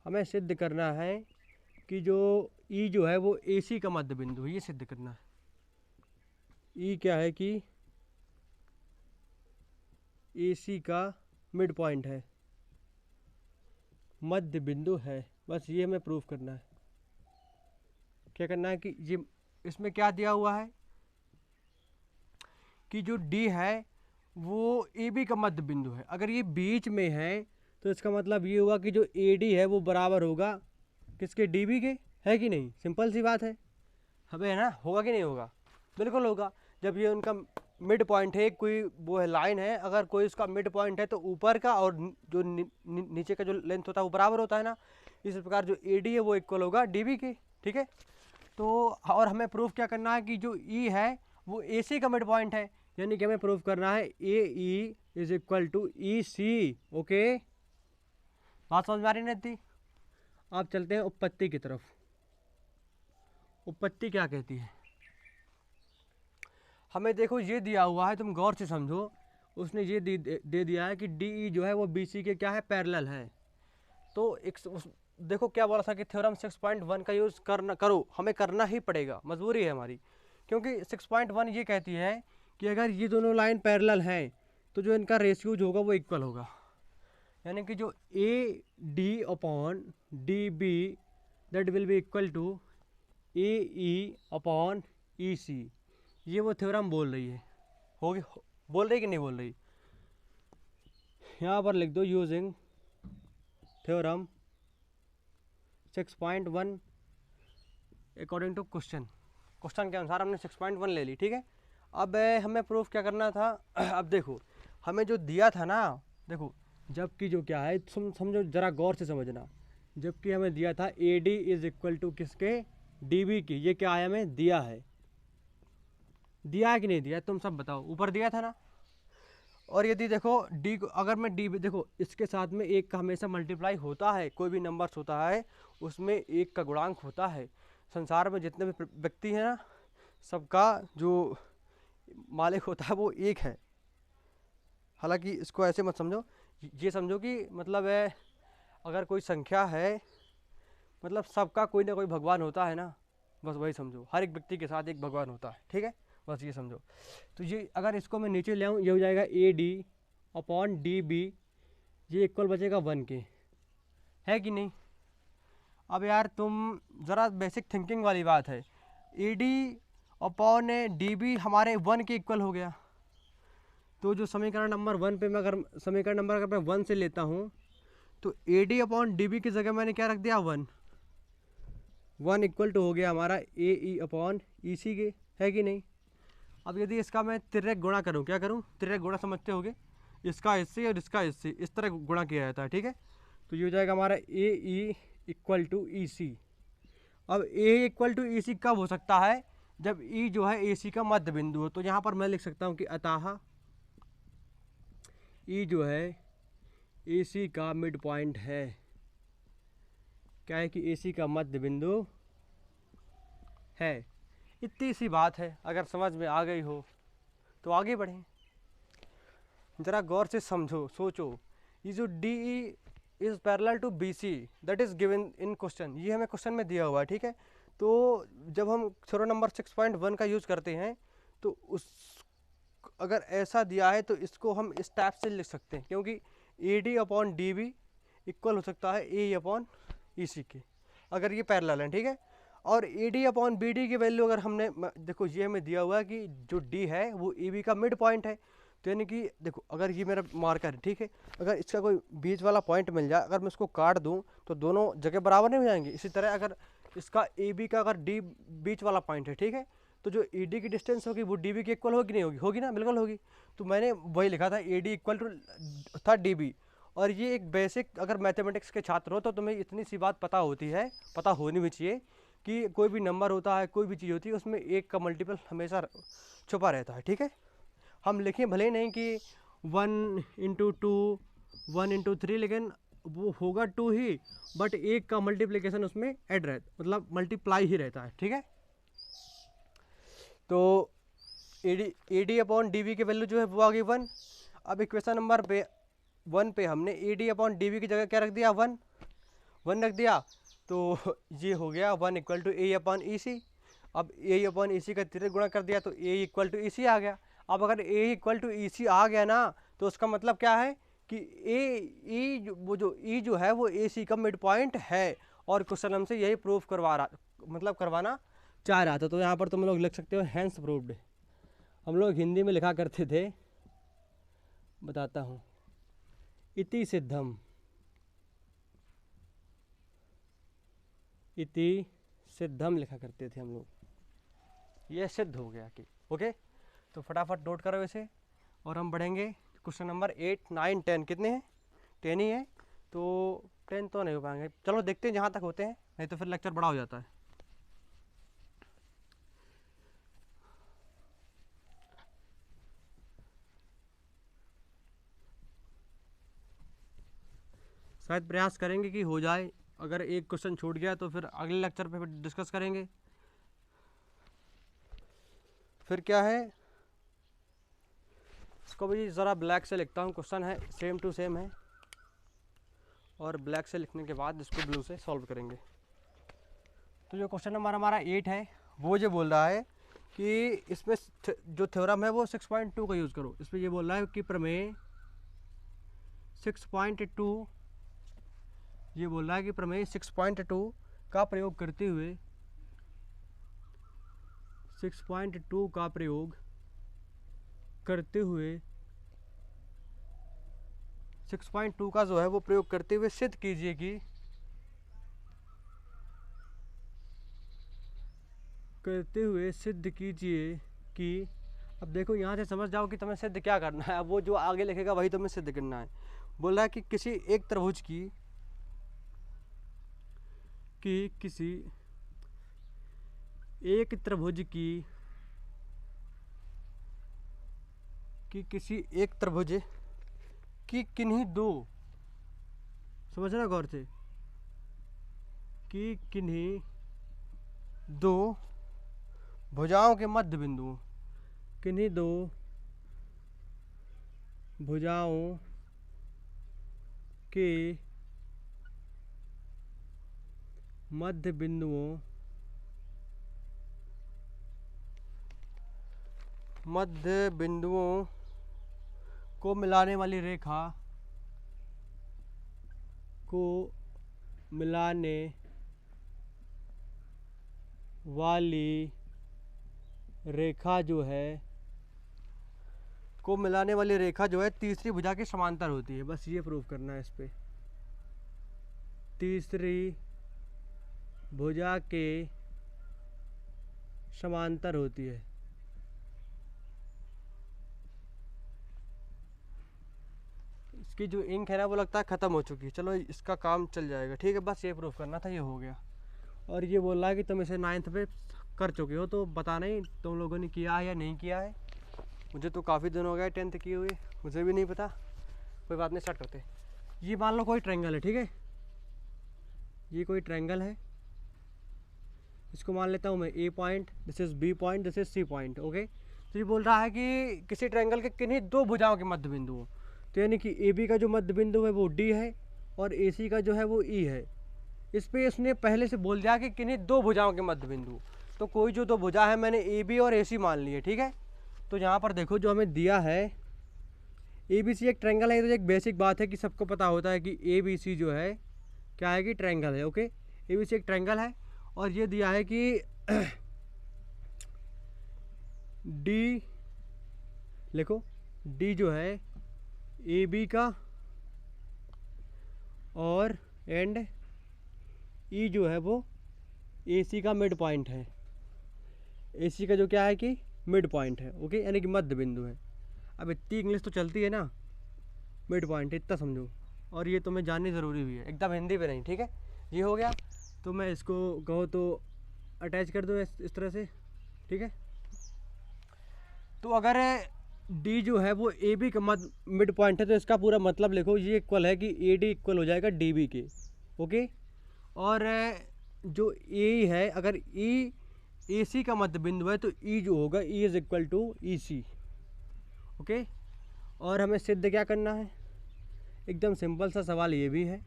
हमें सिद्ध करना है कि जो ई जो है वो AC का मध्य बिंदु है, ये सिद्ध करना है। ई क्या है कि AC का मिड पॉइंट है, मध्य बिंदु है, बस ये हमें प्रूफ करना है। क्या करना है कि ये इसमें क्या दिया हुआ है कि जो D है वो AB का मध्य बिंदु है। अगर ये बीच में है तो इसका मतलब ये हुआ कि जो AD है वो बराबर होगा किसके, DB के, है कि नहीं? सिंपल सी बात है। हमें है ना, होगा कि नहीं होगा? बिल्कुल होगा। जब ये उनका मिड पॉइंट है, कोई वो है लाइन है, अगर कोई उसका मिड पॉइंट है तो ऊपर का और जो नीचे का जो लेंथ होता है वो बराबर होता है ना। इस प्रकार जो AD है वो इक्वल होगा DB के, ठीक है। तो और हमें प्रूफ क्या करना है कि जो E है वो AC का मिड पॉइंट है, यानी कि हमें प्रूफ करना है AE is equal to EC। Okay, बात समझ में आ रही नहीं थी? आप चलते हैं उपपत्ति की तरफ। उपपत्ति क्या कहती है? हमें देखो ये दिया हुआ है, तुम गौर से समझो। उसने ये दे दिया है कि DE जो है वो BC के क्या है, पैरेलल है। तो देखो क्या बोला था कि थ्योरम 6.1 का यूज़ करो, हमें करना ही पड़ेगा, मजबूरी है हमारी। क्योंकि 6.1 ये कहती है कि अगर ये दोनों लाइन पैरेलल हैं तो जो इनका रेशियो जो होगा वो इक्वल होगा। यानी कि जो AD upon DB that will be equal to AE upon EC। ये वो थ्योरम बोल रही है, होगी बोल रही कि नहीं बोल रही? यहाँ पर लिख दो using theorem 6.1 according to question के अनुसार हमने 6.1 ले ली, ठीक है। अब हमें प्रूफ क्या करना था? अब देखो हमें जो दिया था ना, देखो जबकि जो क्या है, तुम समझो जरा गौर से समझना। जबकि हमें दिया था AD इज इक्वल टू किसके, DB की। ये क्या है, हमें दिया है, दिया है कि नहीं दिया? तुम सब बताओ, ऊपर दिया था ना। और यदि देखो D को, अगर मैं DB, देखो इसके साथ में एक का हमेशा मल्टीप्लाई होता है, कोई भी नंबर्स होता है उसमें एक का गुणांक होता है। संसार में जितने भी व्यक्ति हैं ना, सबका जो मालिक होता है वो एक है। हालांकि इसको ऐसे मत समझो, ये समझो कि मतलब है अगर कोई संख्या है, मतलब सबका कोई ना कोई भगवान होता है ना, बस वही समझो। हर एक व्यक्ति के साथ एक भगवान होता है, ठीक है, बस ये समझो। तो ये अगर इसको मैं नीचे ले आऊँ, ये हो जाएगा AD अपॉन DB, ये इक्वल बचेगा 1 के, है कि नहीं? अब यार तुम ज़रा बेसिक थिंकिंग वाली बात है। AD अपॉन DB हमारे 1 के इक्वल हो गया। तो जो समीकरण नंबर 1 पे मैं अगर समीकरण नंबर अगर मैं 1 से लेता हूँ तो AD अपॉन DB की जगह मैंने क्या रख दिया, 1 इक्वल टू हो गया हमारा AE अपॉन EC के, है कि नहीं? अब यदि इसका मैं तिर्यक गुणा करूँ, क्या करूँ? तिर्यक गुणा समझते होगे, इसका इससे और इसका इससे, इस तरह गुणा किया जाता है, ठीक है। तो ये हो जाएगा हमारा AE इक्वल टू EC। अब A इक्वल टू EC कब हो सकता है? जब E जो है AC का मध्य बिंदु हो। तो यहाँ पर मैं लिख सकता हूँ कि अतः E जो है AC का मिड पॉइंट है। क्या है कि AC का मध्य बिंदु है। इतनी सी बात है, अगर समझ में आ गई हो तो आगे बढ़ें। ज़रा गौर से समझो, सोचो। ये जो DE is parallel to BC that is given in question, ये हमें क्वेश्चन में दिया हुआ है, ठीक है। तो जब हम थ्योरम नंबर 6.1 का यूज़ करते हैं तो उस अगर ऐसा दिया है तो इसको हम इस टाइप से लिख सकते हैं, क्योंकि AD अपॉन DB इक्वल हो सकता है AE अपॉन EC के, अगर ये पैरेलल है, ठीक है। और AD अपॉन BD की वैल्यू अगर हमने, देखो ये हमें दिया हुआ है कि जो D है वो AB का मिड पॉइंट है। तो यानी कि देखो अगर ये मेरा मार्कर है, ठीक है, अगर इसका कोई बीच वाला पॉइंट मिल जाए, अगर मैं इसको काट दूं तो दोनों जगह बराबर नहीं हो जाएंगी। इसी तरह अगर इसका AB का अगर D बीच वाला पॉइंट है, ठीक है, तो जो ED की डिस्टेंस होगी वो DB की इक्वल होगी नहीं होगी? होगी ना, बिल्कुल होगी। तो मैंने वही लिखा था AD इक्वल टू था DB। और ये एक बेसिक, अगर मैथमेटिक्स के छात्र हो तो तुम्हें इतनी सी बात पता होती है, पता होनी भी चाहिए कि कोई भी नंबर होता है, कोई भी चीज़ होती है, उसमें एक का मल्टीपल हमेशा छुपा रहता है, ठीक है। हम लिखें भले नहीं कि 1 इंटू 2 1 इंटू 3, लेकिन वो होगा 2 ही, बट एक का मल्टीप्लिकेशन उसमें ऐड रहता, मतलब मल्टीप्लाई ही रहता है, ठीक है। तो AD अपॉन DB की वैल्यू जो है वो आ गई 1। अब इक्वेशन नंबर 1 पे हमने AD अपॉन DB की जगह क्या रख दिया, 1। 1 रख दिया तो ये हो गया 1 equal to A upon E सी। अब ए अपॉन ई सी का 3 गुणा कर दिया तो ए इक्वल टू ई सी आ गया। अब अगर ए इक्वल टू ई सी आ गया ना तो उसका मतलब क्या है कि वो जो ई जो है वो ए सी का मिड पॉइंट है। और क्वेश्चन हमसे यही प्रूफ करवाना चाह रहा था। तो यहाँ पर तुम लोग लिख सकते हो हैंस प्रूव्ड। हम लोग हिंदी में लिखा करते थे, बताता हूँ, इति सिद्धम, इति सिद्धम लिखा करते थे हम लोग। ये सिद्ध हो गया कि ओके। तो फटाफट नोट करो इसे और हम बढ़ेंगे क्वेश्चन नंबर 8, 9, 10। कितने हैं? 10 ही है, तो 10 तो नहीं हो पाएंगे। चलो देखते हैं जहाँ तक होते हैं, नहीं तो फिर लेक्चर बड़ा हो जाता है। शायद प्रयास करेंगे कि हो जाए। अगर एक क्वेश्चन छूट गया तो फिर अगले लेक्चर पे फिर डिस्कस करेंगे। फिर क्या है, इसको भी ज़रा ब्लैक से लिखता हूँ। क्वेश्चन है सेम टू सेम है, और ब्लैक से लिखने के बाद इसको ब्लू से सॉल्व करेंगे। तो जो क्वेश्चन नंबर हमारा 8 है वो ये बोल रहा है कि इसमें जो थ्योरम है वो 6.2 का यूज़ करो। इसमें ये बोल रहा है कि प्रमेय 6.2, ये बोल रहा है कि प्रमेय 6.2 का प्रयोग करते हुए 6.2 का प्रयोग करते हुए 6.2 का जो है वो प्रयोग करते हुए सिद्ध कीजिए कि अब देखो यहाँ से समझ जाओ कि तुम्हें सिद्ध क्या करना है। अब वो जो आगे लिखेगा वही तुम्हें सिद्ध करना है। बोल रहा है कि किसी एक त्रिभुज की किसी एक त्रिभुज की किन्हीं दो, समझना गौर से, कि किन्हीं दो भुजाओं के मध्य बिंदुओं, किन्हीं दो भुजाओं के मध्य बिंदुओं को मिलाने वाली रेखा जो है तीसरी भुजा के समांतर होती है। बस ये प्रूफ करना है इस पे। तीसरी भुजा के समांतर होती है। इसकी जो इंक है ना वो लगता है ख़त्म हो चुकी है। चलो इसका काम चल जाएगा, ठीक है। बस ये प्रूफ करना था, ये हो गया। और ये बोल रहा है कि तुम इसे 9th पे कर चुके हो, तो बताना ही तुम लोगों ने किया है या नहीं किया है। मुझे तो काफ़ी दिन हो गए 10th किए हुए, मुझे भी नहीं पता। कोई बात नहीं, स्टार्ट करते। ये मान लो कोई ट्रायंगल है, ठीक है। ये कोई ट्रायंगल है, इसको मान लेता हूँ मैं A point, this is B point, this is C point, okay. तो ये बोल रहा है कि किसी ट्रायंगल के किन्हीं दो भुजाओं के मध्य बिंदु हो। तो यानी कि ए बी का जो मध्य बिंदु है वो डी है और ए सी का जो है वो ई है। इस पर इसने पहले से बोल दिया कि किन्हीं दो भुजाओं के मध्य बिंदु। तो कोई जो दो भुजा है मैंने ए बी और ए सी मान ली है, ठीक है। तो यहाँ पर देखो जो हमें दिया है ए बी सी एक ट्रायंगल है। तो एक बेसिक बात है कि सबको पता होता है कि ए बी सी जो है क्या है कि ट्रायंगल है, ओके। ए बी सी एक ट्रायंगल है और ये दिया है कि डी, लिखो डी जो है ए बी का और एंड ई जो है वो ए सी का मिड पॉइंट है। ए सी का जो क्या है कि मिड पॉइंट है, ओके, यानी कि मध्य बिंदु है। अब इतनी इंग्लिश तो चलती है ना, मिड पॉइंट इतना समझो, और ये तुम्हें जाननी ज़रूरी भी है, एकदम हिंदी पे नहीं, ठीक है। ये हो गया। तो मैं इसको कहो तो अटैच कर दो इस तरह से, ठीक है। तो अगर डी जो है वो ए बी का मिड पॉइंट है तो इसका पूरा मतलब लिखो ये इक्वल है कि ए डी इक्वल हो जाएगा डी बी के, ओके। और जो ए है, अगर ई ए सी का मध्य बिंदु है तो ई जो होगा E is equal to E C, okay. और हमें सिद्ध क्या करना है, एकदम सिंपल सा सवाल ये भी है।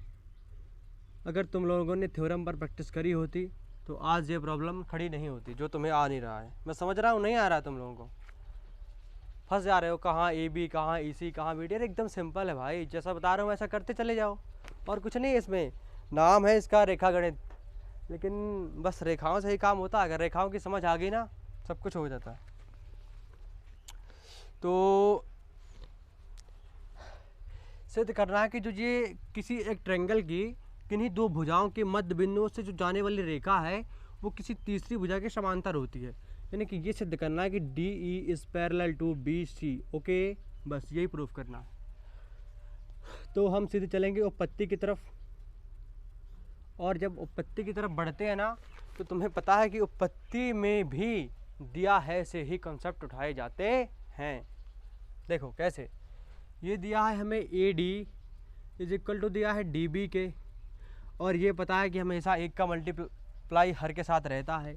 अगर तुम लोगों ने थ्योरम पर प्रैक्टिस करी होती तो आज ये प्रॉब्लम खड़ी नहीं होती जो तुम्हें आ नहीं रहा है। मैं समझ रहा हूँ नहीं आ रहा तुम लोगों को, फंस जा रहे हो कहाँ ए बी कहाँ ई सी कहाँ बी डी। एकदम सिंपल है भाई, जैसा बता रहा हूँ वैसा करते चले जाओ और कुछ नहीं है इसमें। नाम है इसका रेखा गणित, लेकिन बस रेखाओं से ही काम होता है। अगर रेखाओं की समझ आ गई ना सब कुछ हो जाता है। तो सिद्ध करना है कि जो ये किसी एक ट्रायंगल की किन्हीं दो भुजाओं के मध्य बिंदुओं से जो जाने वाली रेखा है वो किसी तीसरी भुजा के समांतर होती है। यानी कि ये सिद्ध करना है कि D E is parallel to B C. Okay, बस यही प्रूफ करना है। तो हम सीधे चलेंगे उपपत्ति की तरफ, और जब उपपत्ति की तरफ बढ़ते हैं ना तो तुम्हें पता है कि उपपत्ति में भी दिया है से ही कॉन्सेप्ट उठाए जाते हैं। देखो कैसे, ये दिया है हमें A D is equal to दिया है डी बी के, और ये पता है कि हमेशा एक का मल्टीप्लाई हर के साथ रहता है।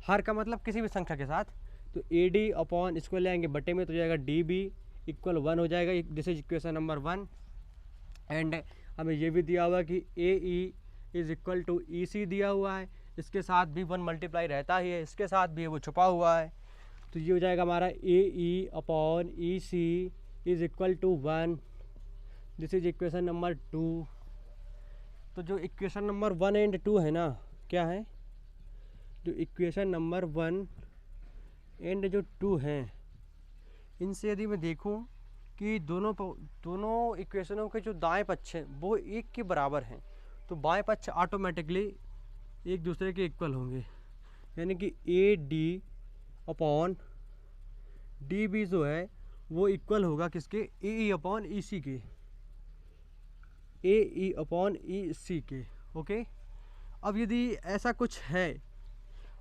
हर का मतलब किसी भी संख्या के साथ। तो ए डी अपॉन इसको ले आएंगे बटे में तो जाएगा डी बी इक्वल 1 हो जाएगा। This is equation number 1। And हमें ये भी दिया हुआ कि A E is equal to E सी दिया हुआ है, इसके साथ भी 1 मल्टीप्लाई रहता ही है, इसके साथ भी वो छुपा हुआ है। तो ये हो जाएगा हमारा A E upon E C is equal to 1। This is equation number 2। तो जो इक्वेशन नंबर 1 एंड 2 है ना, क्या है, जो इक्वेशन नंबर 1 एंड जो 2 हैं, इनसे यदि मैं देखूं कि दोनों इक्वेशनों के जो दाएं पक्ष हैं वो एक के बराबर हैं, तो बाएं पक्ष ऑटोमेटिकली एक दूसरे के इक्वल होंगे। यानी कि A D upon D B जो है वो इक्वल होगा किसके, ए ई अपॉन ई सी के, ए ई अपॉन ई सी के। ओके, अब यदि ऐसा कुछ है,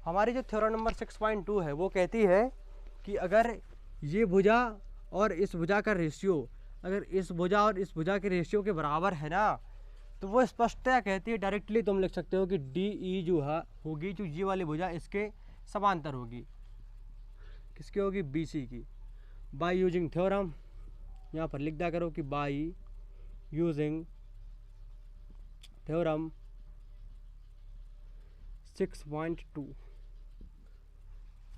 हमारी जो थ्योरम नंबर 6.2 है वो कहती है कि अगर ये भुजा और इस भुजा का रेशियो अगर इस भुजा और इस भुजा के रेशियो के बराबर है ना, तो वो स्पष्टतया कहती है, डायरेक्टली तुम लिख सकते हो कि डी ई जो है होगी, जो ये वाली भुजा इसके समांतर होगी। किसकी होगी, बी सी की। बाय यूजिंग थ्योरम, यहाँ पर लिख दिया करो कि by using theorem 6.2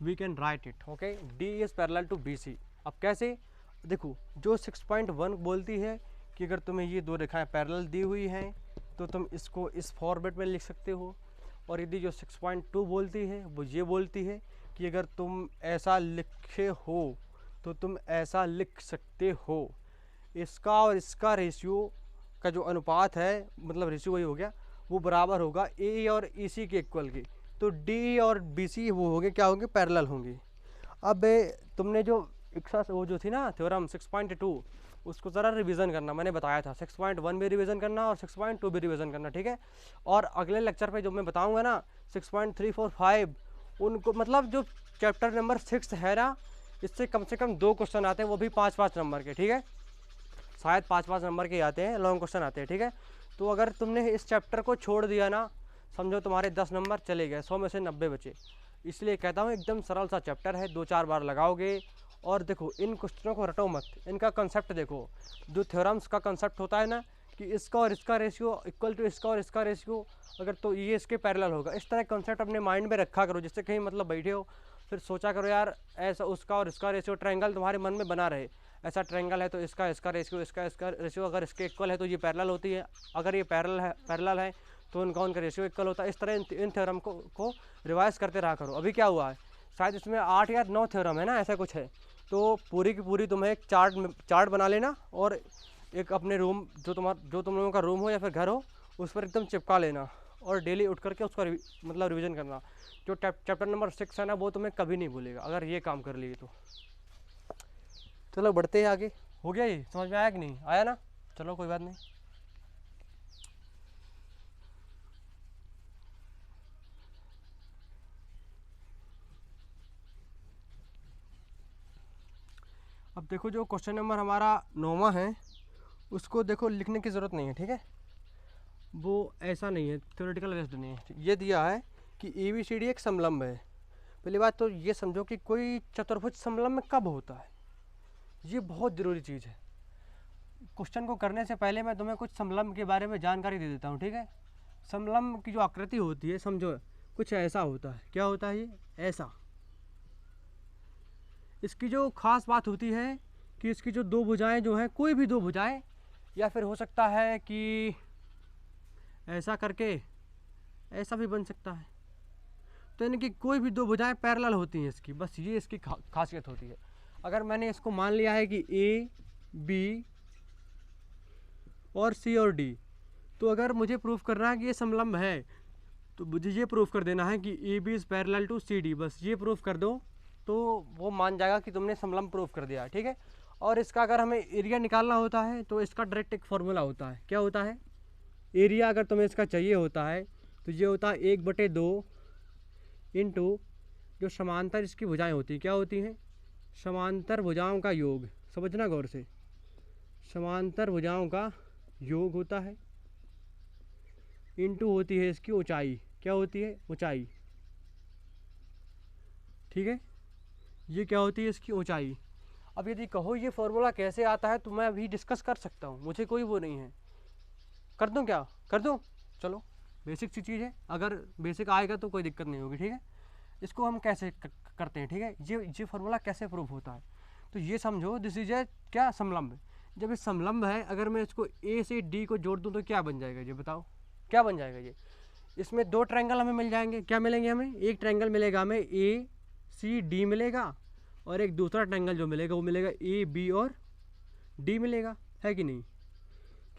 we can write it. Okay, D is parallel to B C. अब कैसे, देखो जो 6.1 बोलती है कि अगर तुम्हें ये दो रेखाएं पैरेलल दी हुई हैं तो तुम इसको इस फॉर्मेट में लिख सकते हो, और यदि जो 6.2 बोलती है वो ये बोलती है कि अगर तुम ऐसा लिखे हो तो तुम ऐसा लिख सकते हो। इसका और इसका रेशियो का जो अनुपात है, मतलब रेशियो वही हो गया, वो बराबर होगा ए और ई सी के इक्वल की। तो डी और बी सी वो होंगे क्या होंगे, पैरेलल होंगे। अब तुमने जो वो जो थी ना थ्योरम 6.2 उसको ज़रा रिवीजन करना, मैंने बताया था 6.1 भी रिवीजन करना और 6.2 भी रिवीजन करना, ठीक है। और अगले लेक्चर पे जो मैं बताऊंगा ना 6.3, 4, 5 उनको, मतलब जो चैप्टर नंबर 6 है ना, इससे कम से कम 2 क्वेश्चन आते हैं, वो भी 5-5 नंबर के, ठीक है। शायद 5-5 नंबर के आते हैं, लॉन्ग क्वेश्चन आते हैं, ठीक है। तो अगर तुमने इस चैप्टर को छोड़ दिया ना, समझो तुम्हारे 10 नंबर चले गए, 100 में से 90 बचे। इसलिए कहता हूँ एकदम सरल सा चैप्टर है, 2-4 बार लगाओगे। और देखो इन क्वेश्चनों को रटो मत, इनका कंसेप्ट देखो। जो थ्योरम्स का कंसेप्ट होता है ना कि इसका और इसका रेशियो इक्वल टू इसका और इसका रेशियो, अगर तो ये इसके पैरेलल होगा, इस तरह कंसेप्ट अपने माइंड में रखा करो, जिससे कहीं मतलब बैठे हो फिर सोचा करो यार ऐसा उसका और इसका रेशियो, ट्रायंगल तुम्हारे मन में बना रहे, ऐसा ट्रायंगल है तो इसका रेशियो, इसका रेशियो अगर इसके इक्वल है तो ये पैरेलल होती है, अगर ये पैरेलल है तो उनका रेशियो इक्वल होता है। इस तरह इन थ्योरम को रिवाइज करते रहा करो। अभी क्या हुआ है, शायद इसमें 8 या 9 थ्योरम है ना, ऐसा कुछ है। तो पूरी की पूरी तुम्हें एक चार्ट बना लेना और एक अपने रूम जो तुम लोगों का रूम हो या फिर घर हो उस पर एकदम चिपका लेना, और डेली उठ करके उसका मतलब रिवीजन करना। जो चैप्टर नंबर 6 है ना वो तुम्हें कभी नहीं भूलेगा अगर ये काम कर लिए तो। चलो बढ़ते हैं आगे। हो गया, ये समझ में आया कि नहीं आया ना, चलो कोई बात नहीं। अब देखो जो क्वेश्चन नंबर हमारा 9वां है उसको देखो लिखने की ज़रूरत नहीं है, ठीक है। वो ऐसा नहीं है, थ्योरेटिकल बेस्ड नहीं है। ये दिया है कि ABCD एक समलंब है। पहली बात तो ये समझो कि कोई चतुर्भुज समलंब कब होता है, ये बहुत ज़रूरी चीज़ है। क्वेश्चन को करने से पहले मैं तुम्हें कुछ समलंब के बारे में जानकारी दे देता हूँ, ठीक है। समलंब की जो आकृति होती है समझो कुछ ऐसा होता है। क्या होता है ये? ऐसा। इसकी जो खास बात होती है कि इसकी जो दो भुजाएं जो हैं, कोई भी दो भुजाएं, या फिर हो सकता है कि ऐसा करके ऐसा भी बन सकता है। तो यानी कि कोई भी दो भुजाएं पैरेलल होती हैं इसकी, बस ये इसकी खासियत होती है। अगर मैंने इसको मान लिया है कि ए बी और सी और डी, तो अगर मुझे प्रूफ करना है कि ये समलंब है तो मुझे ये प्रूफ कर देना है कि A B is parallel to C D. बस ये प्रूफ कर दो तो वो मान जाएगा कि तुमने समलंब प्रूफ कर दिया। ठीक है। और इसका अगर हमें एरिया निकालना होता है तो इसका डायरेक्ट एक फॉर्मूला होता है। क्या होता है? एरिया अगर तुम्हें इसका चाहिए होता है तो ये होता है 1/2 इंटू जो समांतर इसकी भुजाएं होती हैं। क्या होती हैं? समांतर भुजाओं का योग। समझना गौर से, समांतर भुजाओं का योग होता है, इंटू होती है इसकी ऊंचाई। क्या होती है? ऊंचाई। ठीक है, ये क्या होती है? इसकी ऊंचाई। अब यदि कहो ये फॉर्मूला कैसे आता है तो मैं अभी डिस्कस कर सकता हूँ, मुझे कोई वो नहीं है। कर दूँ क्या? कर दूँ? चलो, बेसिक सी चीज़ है, अगर बेसिक आएगा तो कोई दिक्कत नहीं होगी। ठीक है, इसको हम कैसे करते हैं? ठीक है, ये फार्मूला कैसे प्रूफ होता है? तो ये समझो दिस इज ए क्या? समलंब। जब ये समलंब है, अगर मैं इसको ए से डी को जोड़ दूँ तो क्या बन जाएगा? ये बताओ, क्या बन जाएगा? ये इसमें दो ट्रायंगल हमें मिल जाएंगे। क्या मिलेंगे हमें? एक ट्रायंगल मिलेगा हमें ए सी डी मिलेगा, और एक दूसरा ट्रायंगल जो मिलेगा वो मिलेगा ए बी और डी मिलेगा। है कि नहीं?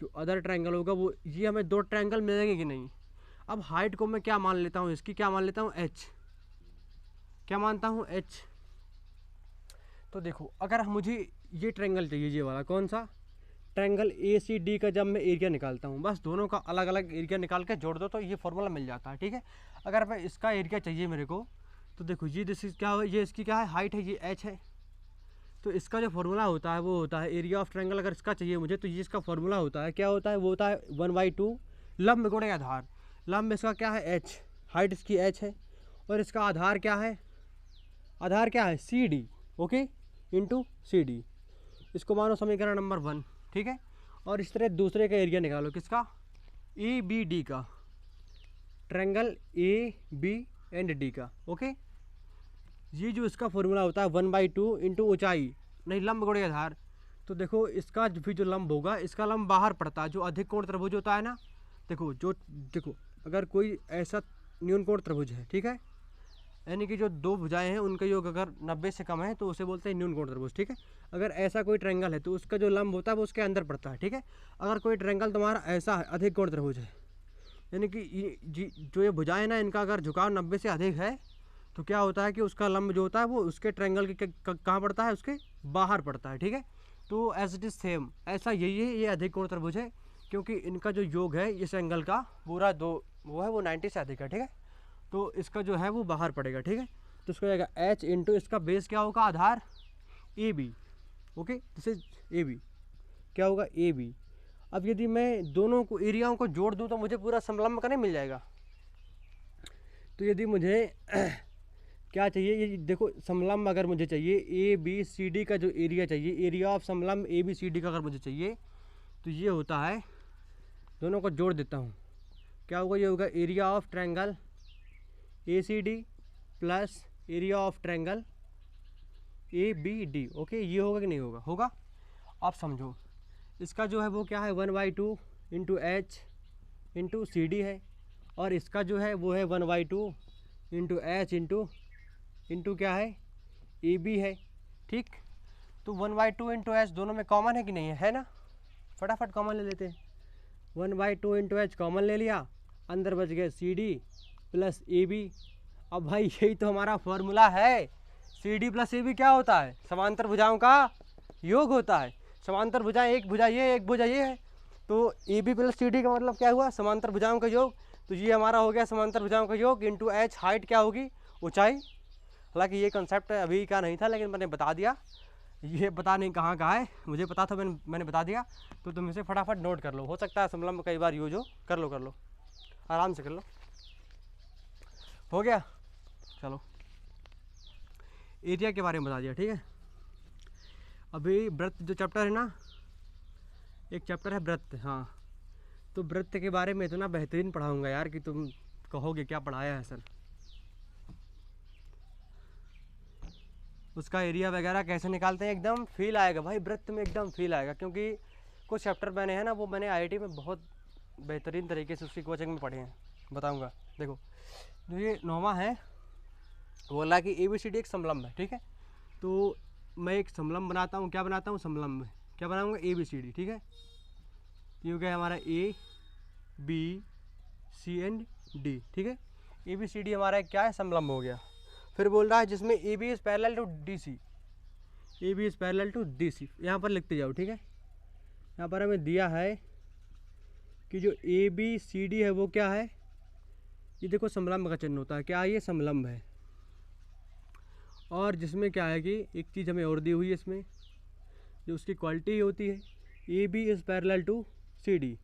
जो अदर ट्रायंगल होगा वो, ये हमें दो ट्रायंगल मिलेंगे कि नहीं? अब हाइट को मैं क्या मान लेता हूँ? इसकी क्या मान लेता हूँ? एच। क्या मानता हूँ? एच। तो देखो, अगर मुझे ये ट्रायंगल चाहिए, ये वाला कौन सा? ट्रायंगल ए सी डी का जब मैं एरिया निकालता हूँ, बस दोनों का अलग अलग एरिया निकाल के जोड़ दो तो ये फॉर्मूला मिल जाता है। ठीक है, अगर मैं इसका एरिया चाहिए मेरे को, तो देखो ये दिस क्या है? ये इसकी क्या है? हाइट है, ये एच है। तो इसका जो फॉर्मूला होता है वो होता है एरिया ऑफ ट्रायंगल। अगर इसका चाहिए मुझे तो ये इसका फॉर्मूला होता है। क्या होता है? वो होता है 1/2 लंब गुणे आधार। लंब इसका क्या है? एच। हाइट इसकी एच है, और इसका आधार क्या है? आधार क्या है? C D. Okay, into C D. इसको मानो समीकरण नंबर 1। ठीक है, और इस तरह दूसरे का एरिया निकालो। किसका? ए बी डी का, triangle A B and D का। ओके, ये जो इसका फॉर्मूला होता है 1/2 इंटू ऊंचाई, नहीं लंब गुणे आधार। तो देखो इसका भी जो लंब होगा, इसका लंब बाहर पड़ता है। जो अधिक कोण त्रिभुज होता है ना, देखो अगर कोई ऐसा न्यून कोण त्रिभुज है, ठीक है, यानी कि जो दो भुजाएं हैं उनका योग अगर 90 से कम है तो उसे बोलते हैं न्यून कोण त्रिभुज। ठीक है, अगर ऐसा कोई ट्रायंगल है तो उसका जो लंब होता है वो उसके अंदर पड़ता है। ठीक है, अगर कोई ट्रायंगल तुम्हारा ऐसा है, अधिक कोण त्रिभुज है, यानी कि जो ये भुजाएं ना, इनका अगर झुकाव 90 से अधिक है तो क्या होता है कि उसका लंब जो होता है वो उसके ट्रायंगल के कहाँ पड़ता है? उसके बाहर पड़ता है। ठीक है, तो एज इट इज सेम ऐसा यही है, ये अधिक कोण त्रिभुज है क्योंकि इनका जो योग है इस एंगल का पूरा वो है वो 90 से अधिक है। ठीक है, तो इसका जो है वो बाहर पड़ेगा। ठीक है, तो इसको जाएगा एच इंटू इसका बेस क्या होगा? आधार A B. Okay, this is A B. क्या होगा? A B. अब यदि मैं दोनों को एरियाओं को जोड़ दूँ तो मुझे पूरा समलंब का नहीं मिल जाएगा? तो यदि मुझे क्या चाहिए? ये देखो, समलंब अगर मुझे चाहिए ए बी सी डी का जो एरिया चाहिए, एरिया ऑफ समलंब ए बी सी डी का अगर मुझे चाहिए तो ये होता है, दोनों को जोड़ देता हूँ, क्या होगा? ये होगा area of triangle A C D plus area of triangle A B D. Okay, ये होगा कि नहीं होगा? होगा। आप समझो, इसका जो है वो क्या है? 1/2 into H into C D है, और इसका जो है वो है 1/2 इंटू एच इंटू क्या है? ए बी है। ठीक, तो 1/2 इंटू एच दोनों में कॉमन है कि नहीं है ना? फटाफट कॉमन ले लेते हैं। 1/2 इंटू एच कॉमन ले लिया, अंदर बच गए C D plus A B. अब भाई यही तो हमारा फॉर्मूला है। C D plus A B क्या होता है? समांतर भुजाओं का योग होता है। समांतर भुजाएं, एक भुजा ये एक भुजा ये है, तो A B plus C D का मतलब क्या हुआ? समांतर भुजाओं का योग। तो ये हमारा हो गया समांतर भुजाओं का योग इंटू एच। हाइट क्या होगी? ऊंचाई। हालांकि ये कंसेप्ट अभी का नहीं था लेकिन मैंने बता दिया। ये पता नहीं कहाँ का है, मुझे पता था, मैंने बता दिया। तो तुम इसे फटाफट नोट कर लो, हो सकता है समलंब कई बार यूज हो। कर लो आराम से कर लो। हो गया? चलो, एरिया के बारे में बता दिया। ठीक है, अभी वृत्त जो चैप्टर है ना, एक चैप्टर है वृत्त। हाँ, तो वृत्त के बारे में इतना बेहतरीन पढ़ाऊंगा यार कि तुम कहोगे क्या पढ़ाया है सर। उसका एरिया वगैरह कैसे निकालते हैं, एकदम फील आएगा भाई, वृत्त में एकदम फील आएगा, क्योंकि कुछ चैप्टर मैंने है ना वो मैंने आईआईटी में बहुत बेहतरीन तरीके से उसकी कोचिंग में पढ़े हैं, बताऊंगा। देखो जो ये 9वां है, बोला कि ABCD एक समलंब है, ठीक है। तो मैं एक समलंब बनाता हूँ, क्या बनाता हूँ, समलंब में क्या बनाऊँगा, ABCD, ठीक है। ये हो गया हमारा A B C and D, ठीक है। ABCD हमारा क्या है, समलंब हो गया। फिर बोल रहा है जिसमें AB is parallel to DC, AB is parallel to DC, यहाँ पर लिखते जाओ, ठीक है। यहाँ पर हमें दिया है कि जो ABCD है वो क्या है, ये देखो समलंब का चिन्ह होता है, क्या ये समलंब है। और जिसमें क्या है कि एक चीज़ हमें और दी हुई है इसमें, जो उसकी क्वालिटी होती है, AB is parallel to CD,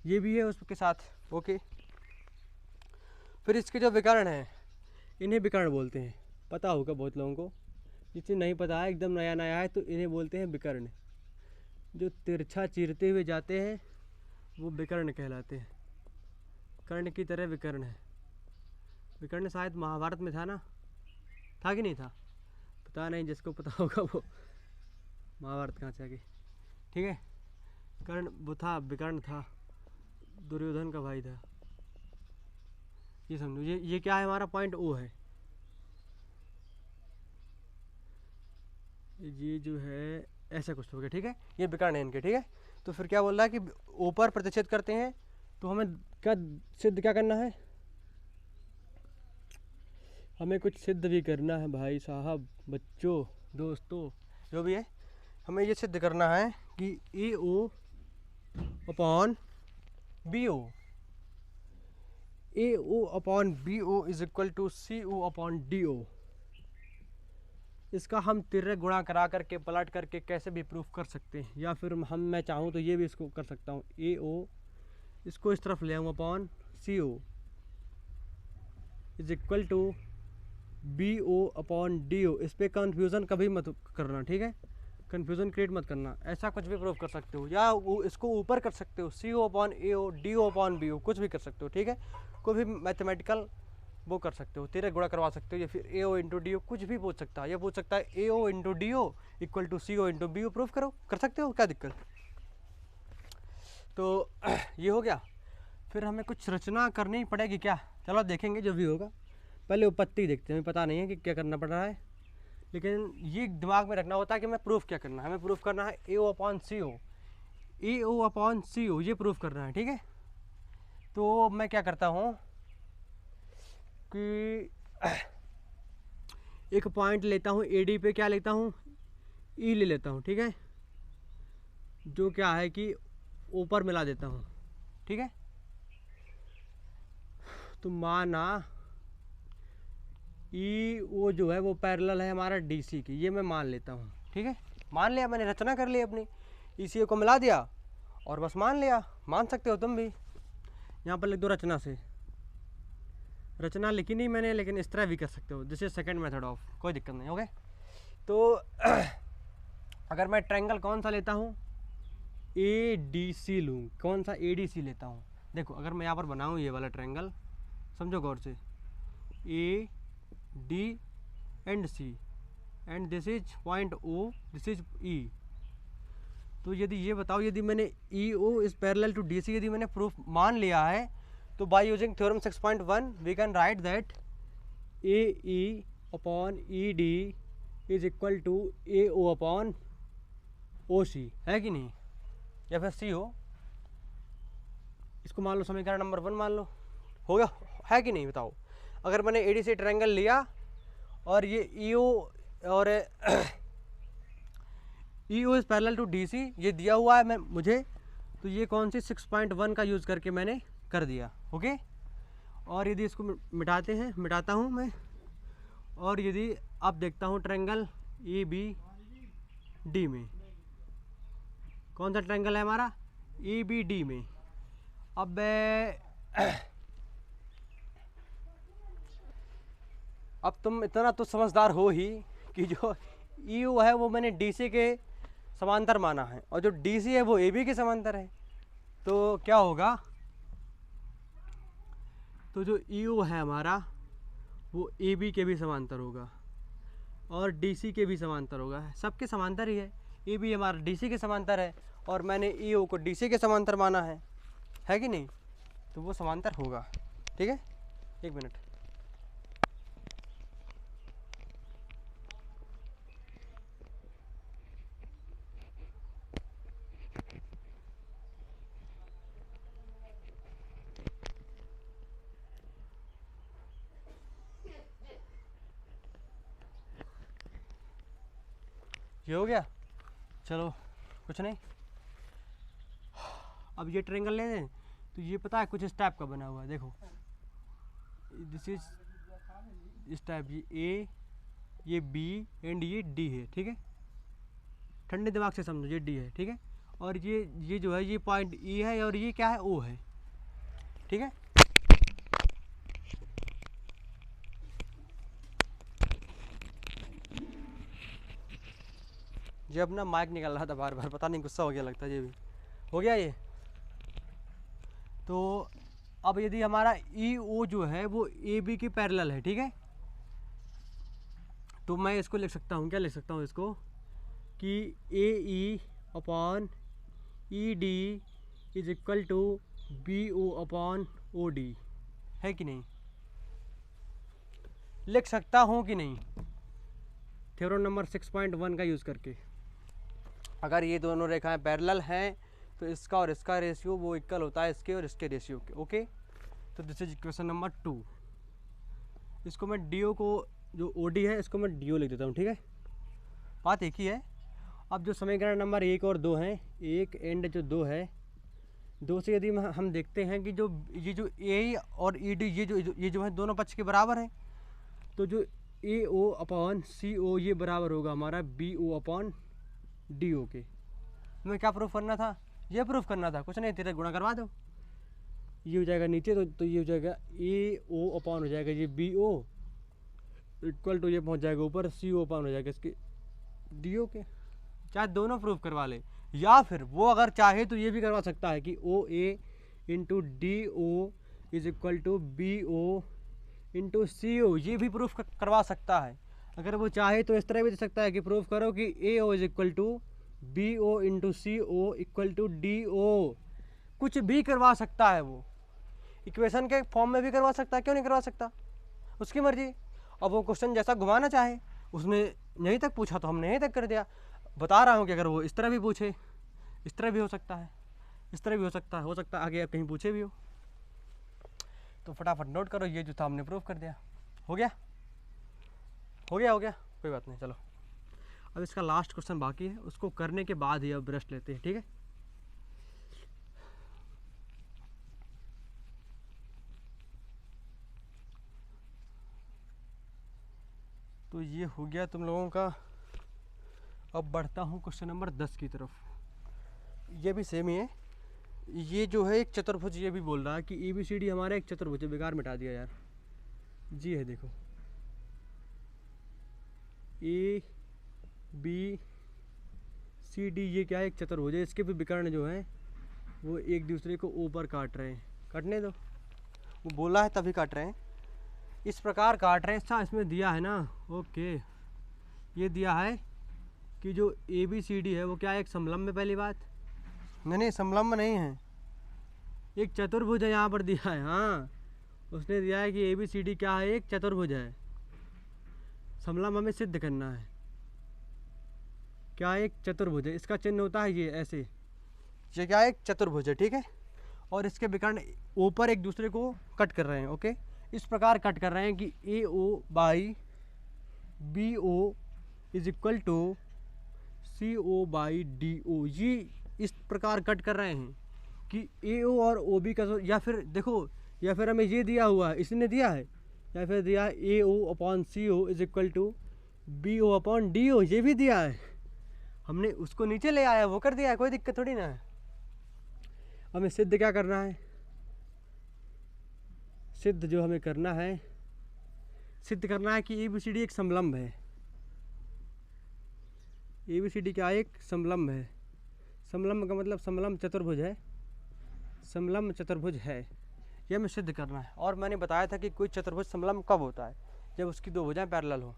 ये भी है उसके साथ, ओके। फिर इसके जो विकर्ण हैं, इन्हें विकर्ण बोलते हैं, पता होगा बहुत लोगों को, जिसे नहीं पता है एकदम नया नया है तो इन्हें बोलते हैं विकर्ण। जो तिरछा चीरते हुए जाते हैं वो विकर्ण कहलाते हैं, कर्ण की तरह विकर्ण है। विकर्ण शायद महाभारत में था ना, था कि नहीं था, पता नहीं, जिसको पता होगा वो महाभारत कहाँ से आ गई, ठीक है। कर्ण वो था, विकर्ण था, दुर्योधन का भाई था, ये समझो। ये क्या है, हमारा पॉइंट O है, ये जो है ऐसा कुछ हो गया, ठीक है। ये विकर्ण है इनके, ठीक है। तो फिर क्या बोल रहा है कि ऊपर प्रतिच्छेद करते हैं, तो हमें क्या सिद्ध क्या करना है, हमें कुछ सिद्ध भी करना है भाई साहब, बच्चों, दोस्तों, जो भी है, हमें ये सिद्ध करना है कि AO upon BO, AO upon BO is equal to CO upon DO। इसका हम तिर्यक गुणा करा करके पलट करके कैसे भी प्रूफ कर सकते हैं, या फिर मैं चाहूँ तो ये भी इसको कर सकता हूँ, AO इसको इस तरफ ले आऊँ upon CO is equal to BO upon DO। इस पर कन्फ्यूज़न कभी मत करना, ठीक है, कन्फ्यूज़न क्रिएट मत करना, ऐसा कुछ भी प्रूफ कर सकते हो, या इसको ऊपर कर सकते हो, CO upon AO, DO upon BO, कुछ भी कर सकते हो, ठीक है। कोई भी मैथमेटिकल वो कर सकते हो, तिर्यक गुणा करवा सकते हो, या फिर AO इंटू DO, कुछ भी पूछ सकता है। ये पूछ सकता है AO into DO equal to CO into BO, proof करो, कर सकते हो, क्या दिक्कत। तो ये हो गया। फिर हमें कुछ रचना करनी पड़ेगी क्या, चलो देखेंगे जो भी होगा, पहले उपपत्ति देखते हैं, हमें पता नहीं है कि क्या करना पड़ रहा है, लेकिन ये दिमाग में रखना होता है कि मैं प्रूफ क्या करना है, हमें प्रूफ करना है AO upon CO, AO upon CO, ये प्रूफ करना है, ठीक है। तो मैं क्या करता हूँ कि एक पॉइंट लेता हूँ AD पे, क्या लेता हूँ, E ले लेता हूँ, ठीक है, जो क्या है कि ऊपर मिला देता हूँ, ठीक है। तो माना EO जो है वो पैरेलल है हमारा DC की, ये मैं मान लेता हूँ, ठीक है। मान लिया मैंने, रचना कर ली अपनी, ECO को मिला दिया और बस मान लिया, मान सकते हो तुम भी। यहाँ पर लिख दो रचना से, रचना लिखी नहीं मैंने, लेकिन इस तरह भी कर सकते हो, this is second method of, कोई दिक्कत नहीं, ओके। तो अगर मैं ट्रायंगल कौन सा लेता हूँ, ADC लूँ, कौन सा, ADC लेता हूँ। देखो अगर मैं यहाँ पर बनाऊँ ये वाला ट्रायंगल, समझो गौर से, AD and C and this is point O, this is E। तो यदि ये बताओ, यदि मैंने EO is parallel to DC यदि मैंने प्रूफ मान लिया है, तो by using theorem 6.1 we can write that AE upon ED is equal to AO upon OC, है कि नहीं, या फिर CO, इसको मान लो समीकरण नंबर 1 मान लो, हो गया, है कि नहीं, बताओ। अगर मैंने ADC ट्रायंगल लिया और ये EO और EO is parallel to DC ये दिया हुआ है मुझे, तो ये कौन सी 6.1 का यूज़ करके मैंने कर दिया, ओके। और यदि इसको मिटाते हैं, मिटाता हूँ मैं, और यदि अब देखता हूँ ट्रायंगल ABD में, कौन सा ट्रायंगल है हमारा, ABD में। अब तुम इतना तो समझदार हो ही कि जो EU है वो मैंने DC के समांतर माना है, और जो DC है वो AB के समांतर है, तो क्या होगा, तो जो ई ओ है हमारा वो ए बी के भी समांतर होगा और डी सी के भी समांतर होगा, सबके समांतर ही है। ए बी हमारा डी सी के समांतर है और मैंने ई ओ को डी सी के समांतर माना है कि नहीं, तो वो समांतर होगा। ठीक है, एक मिनट। ये हो गया, चलो कुछ नहीं। अब ये ट्रायंगल ले लें, तो ये पता है कुछ इस टाइप का बना हुआ है, देखो दिस इज इस टाइप, ये ए, ये बी एंड ये डी है। ठीक है, ठंडे दिमाग से समझो, ये डी है। ठीक है, और ये जो है ये पॉइंट ई है और ये क्या है, ओ है। ठीक है, ये अपना माइक निकाल रहा था बार बार, पता नहीं गुस्सा हो गया लगता है, ये भी हो गया ये। तो अब यदि हमारा ई ओ जो है वो ए बी के पैरेलल है, ठीक है, तो मैं इसको लिख सकता हूँ, क्या लिख सकता हूँ इसको, कि A E upon E D is equal to B O upon O D, है कि नहीं, लिख सकता हूँ कि नहीं, थ्योरम नंबर 6.1 का यूज़ करके। अगर ये दोनों रेखाएं पैरेलल हैं तो इसका और इसका रेशियो वो इक्वल होता है इसके और इसके रेशियो के। ओके, तो दिस इज इक्वेशन नंबर 2। इसको मैं डी ओ को, जो ओ डी है इसको मैं डी ओ लिख देता हूँ। ठीक है, बात एक ही है। अब जो समीकरण नंबर 1 और 2 हैं, 1 एंड जो 2 है, 2 से यदि हम देखते हैं कि जो ए और ई डी ये जो है दोनों पक्ष के बराबर हैं, तो जो ए ओ अपॉन सी ओ ये बराबर होगा हमारा B O upon D O के। हमें क्या प्रूफ करना था, ये प्रूफ करना था, कुछ नहीं, तेरे गुणा करवा दो, ये हो जाएगा नीचे, तो ये हो जाएगा ए ओ अपॉन हो जाएगा ये बी ओ इक्वल टू ये पहुंच जाएगा ऊपर सी ओ अपॉन हो जाएगा इसके डी ओ के। चाहे दोनों प्रूफ करवा ले, या फिर वो अगर चाहे तो ये भी करवा सकता है कि O A into D O is equal to B O into C O, ये भी प्रूफ करवा सकता है। अगर वो चाहे तो इस तरह भी दे सकता है कि प्रूफ करो कि A O is equal to B O into C O equal to D O, कुछ भी करवा सकता है वो, इक्वेशन के फॉर्म में भी करवा सकता है, क्यों नहीं करवा सकता, उसकी मर्जी। अब वो क्वेश्चन जैसा घुमाना चाहे, उसने यहीं तक पूछा तो हमने यहीं तक कर दिया। बता रहा हूँ कि अगर वो इस तरह भी पूछे, इस तरह भी हो सकता है, इस तरह भी हो सकता है आगे कहीं पूछे भी हो। तो फटाफट नोट करो, ये जो था हमने प्रूफ कर दिया। हो गया, कोई बात नहीं। चलो अब इसका लास्ट क्वेश्चन बाकी है, उसको करने के बाद ही अब रेस्ट लेते हैं। ठीक है, तो ये हो गया तुम लोगों का। अब बढ़ता हूँ क्वेश्चन नंबर 10 की तरफ। ये भी सेम ही है, ये जो है एक चतुर्भुज, ये भी बोल रहा है कि ए बी सी डी हमारा एक चतुर्भुज है, बेकार मिटा दिया यार, जी है देखो, ए बी सी डी ये क्या है, एक चतुर्भुज है, इसके भी विकर्ण जो हैं वो एक दूसरे को ऊपर काट रहे हैं, कटने दो, वो बोला है तभी काट रहे हैं, इस प्रकार काट रहे हैं। अच्छा इसमें दिया है ना, ओके, ये दिया है कि जो ए बी सी डी है वो क्या है, एक समलंब है, पहली बात, नहीं समलंब नहीं है, एक चतुर्भुज है, यहाँ पर दिया है। हाँ, उसने दिया है कि ए बी सी डी क्या है, एक चतुर्भुज है, समलंब हमें सिद्ध करना है, क्या एक चतुर्भुज है, इसका चिन्ह होता है ये ऐसे, ये क्या है, एक चतुर्भुज है। ठीक है, और इसके विकर्ण ऊपर एक दूसरे को कट कर रहे हैं। ओके, इस प्रकार कट कर रहे हैं कि A O by B O is equal to C O by D O, ये इस प्रकार कट कर रहे हैं कि ए ओ और ओ बी का, या फिर देखो, या फिर हमें ये दिया हुआ है, इसने दिया है, या फिर दिया है A O upon C O is equal to B O upon D O, ये भी दिया है, हमने उसको नीचे ले आया, वो कर दिया है, कोई दिक्कत थोड़ी ना है। हमें सिद्ध क्या करना है, सिद्ध जो हमें करना है, सिद्ध करना है कि ए बी सी डी एक समलंब है, ए बी सी डी क्या एक समलंब है, समलंब का मतलब समलंब चतुर्भुज है, समलम्ब चतुर्भुज है, यह हमें सिद्ध करना है। और मैंने बताया था कि कोई चतुर्भुज समलम्ब कब होता है, जब उसकी दो भुजाएं पैरेलल हो।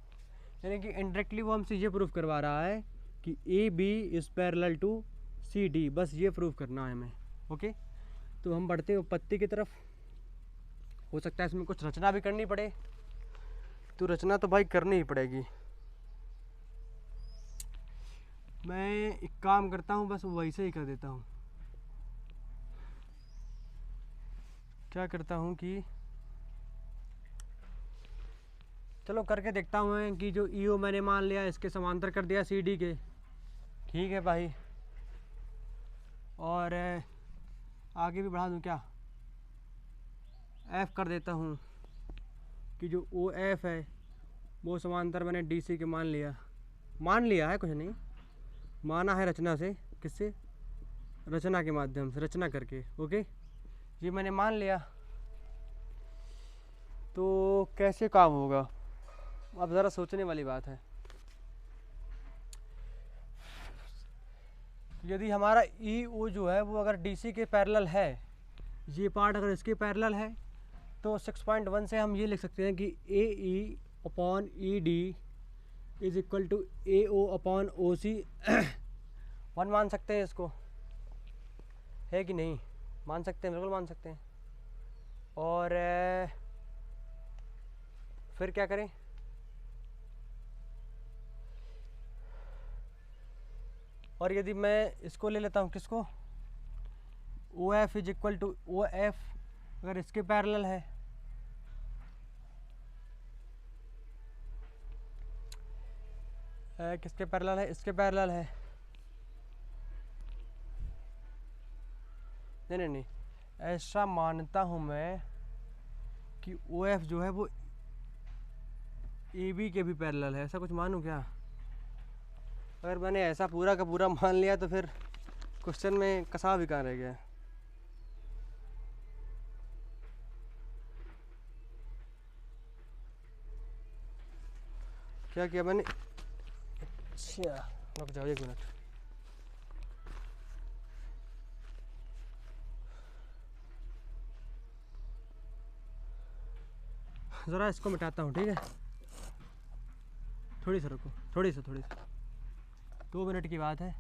यानी कि इनडायरेक्टली वो हमसे ये प्रूफ करवा रहा है कि A B is parallel to C D, बस ये प्रूफ करना है हमें। ओके, तो हम बढ़ते हैं उत्पत्ति की तरफ। हो सकता है इसमें कुछ रचना भी करनी पड़े, तो रचना तो भाई करनी ही पड़ेगी। मैं एक काम करता हूँ, बस वैसे ही कर देता हूँ। क्या करता हूँ कि चलो करके देखता हूँ कि जो ईओ मैंने मान लिया इसके समांतर कर दिया सी डी के, ठीक है भाई। और आगे भी बढ़ा दूँ क्या, एफ कर देता हूँ कि जो ओ एफ है वो समांतर मैंने डी सी के मान लिया है, कुछ नहीं माना है रचना से, किससे, रचना के माध्यम से, रचना करके। ओके, ये मैंने मान लिया। तो कैसे काम होगा, अब ज़रा सोचने वाली बात है। यदि हमारा ई ओ जो है वो अगर डी सी के पैरेलल है, ये पार्ट अगर इसके पैरेलल है, तो 6.1 से हम ये लिख सकते हैं कि A E upon E D is equal to A O upon O C 1 मान सकते हैं इसको, है कि नहीं, मान सकते हैं, बिल्कुल मान सकते हैं। और फिर क्या करें, और यदि मैं इसको ले लेता हूँ, किसको, O F is equal to O F अगर इसके पैरेलल है, किसके पैरेलल है, इसके पैरेलल है, नहीं, ऐसा मानता हूँ मैं कि ओ एफ जो है वो ए बी के भी पैरेलल है, ऐसा कुछ मानूँ क्या। अगर मैंने ऐसा पूरा का पूरा मान लिया तो फिर क्वेश्चन में कसा भी कहाँ रह गया। क्या किया मैंने, अच्छा रुक जाओ 1 मिनट, ज़रा इसको मिटाता हूँ, ठीक है, थोड़ी सी रुको, थोड़ी सी 2 मिनट की बात है।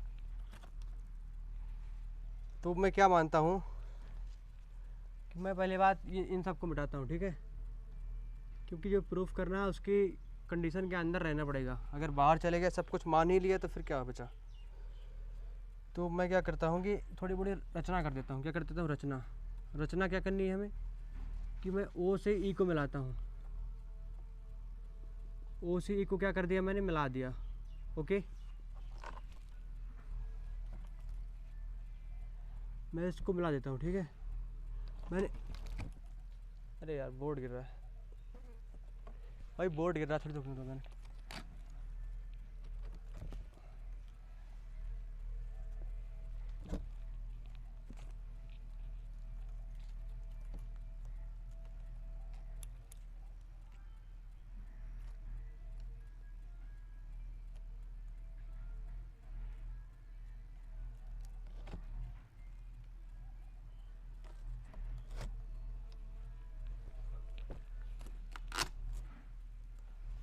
तो मैं क्या मानता हूँ कि मैं पहले बात ये इन सब को मिटाता हूँ, ठीक है, क्योंकि जो प्रूफ करना है उसकी कंडीशन के अंदर रहना पड़ेगा। अगर बाहर चले गए, सब कुछ मान ही लिया, तो फिर क्या बचा। तो मैं क्या करता हूँ कि थोड़ी बड़ी रचना कर देता हूँ। क्या कर देता हूँ, रचना क्या करनी है हमें कि मैं ओ से ई को मिलाता हूँ, ओ से ई को क्या कर दिया मैंने, मिला दिया। ओके, मैं इसको मिला देता हूँ, ठीक है, मैंने, अरे यार बोर्ड गिर रहा है भाई, बोर्ड गिर रहा है, थोड़ी रुकने दो मैंने।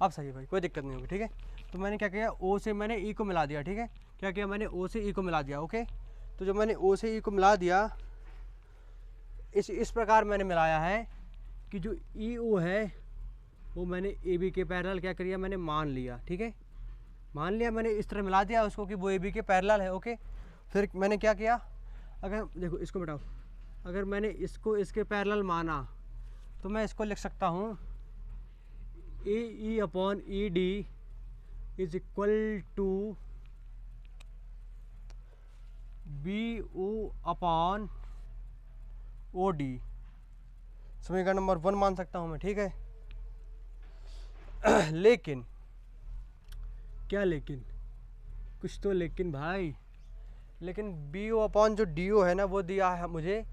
अब सही है भाई, कोई दिक्कत नहीं होगी, ठीक है। तो मैंने क्या किया, ओ से मैंने ई को मिला दिया, ठीक है, क्या किया मैंने, ओ से ई को मिला दिया। ओके, तो जब मैंने ओ से ई को मिला दिया, इस प्रकार मैंने मिलाया है कि जो ई ओ है वो मैंने ए बी के पैरेलल क्या करिया, मैंने मान लिया, ठीक है, मान लिया मैंने, इस तरह मिला दिया उसको कि वो ए बी के पैरेलल है। ओके, फिर मैंने क्या किया, अगर देखो इसको मिटाओ, अगर मैंने इसको इसके पैरेलल माना तो मैं इसको लिख सकता हूँ A E upon E D is equal to B O upon O D, समीकरण नंबर 1 मान सकता हूँ मैं, ठीक है। लेकिन क्या, लेकिन कुछ तो लेकिन भाई, लेकिन बी ओ अपॉन जो डी ओ है ना वो दिया है मुझे,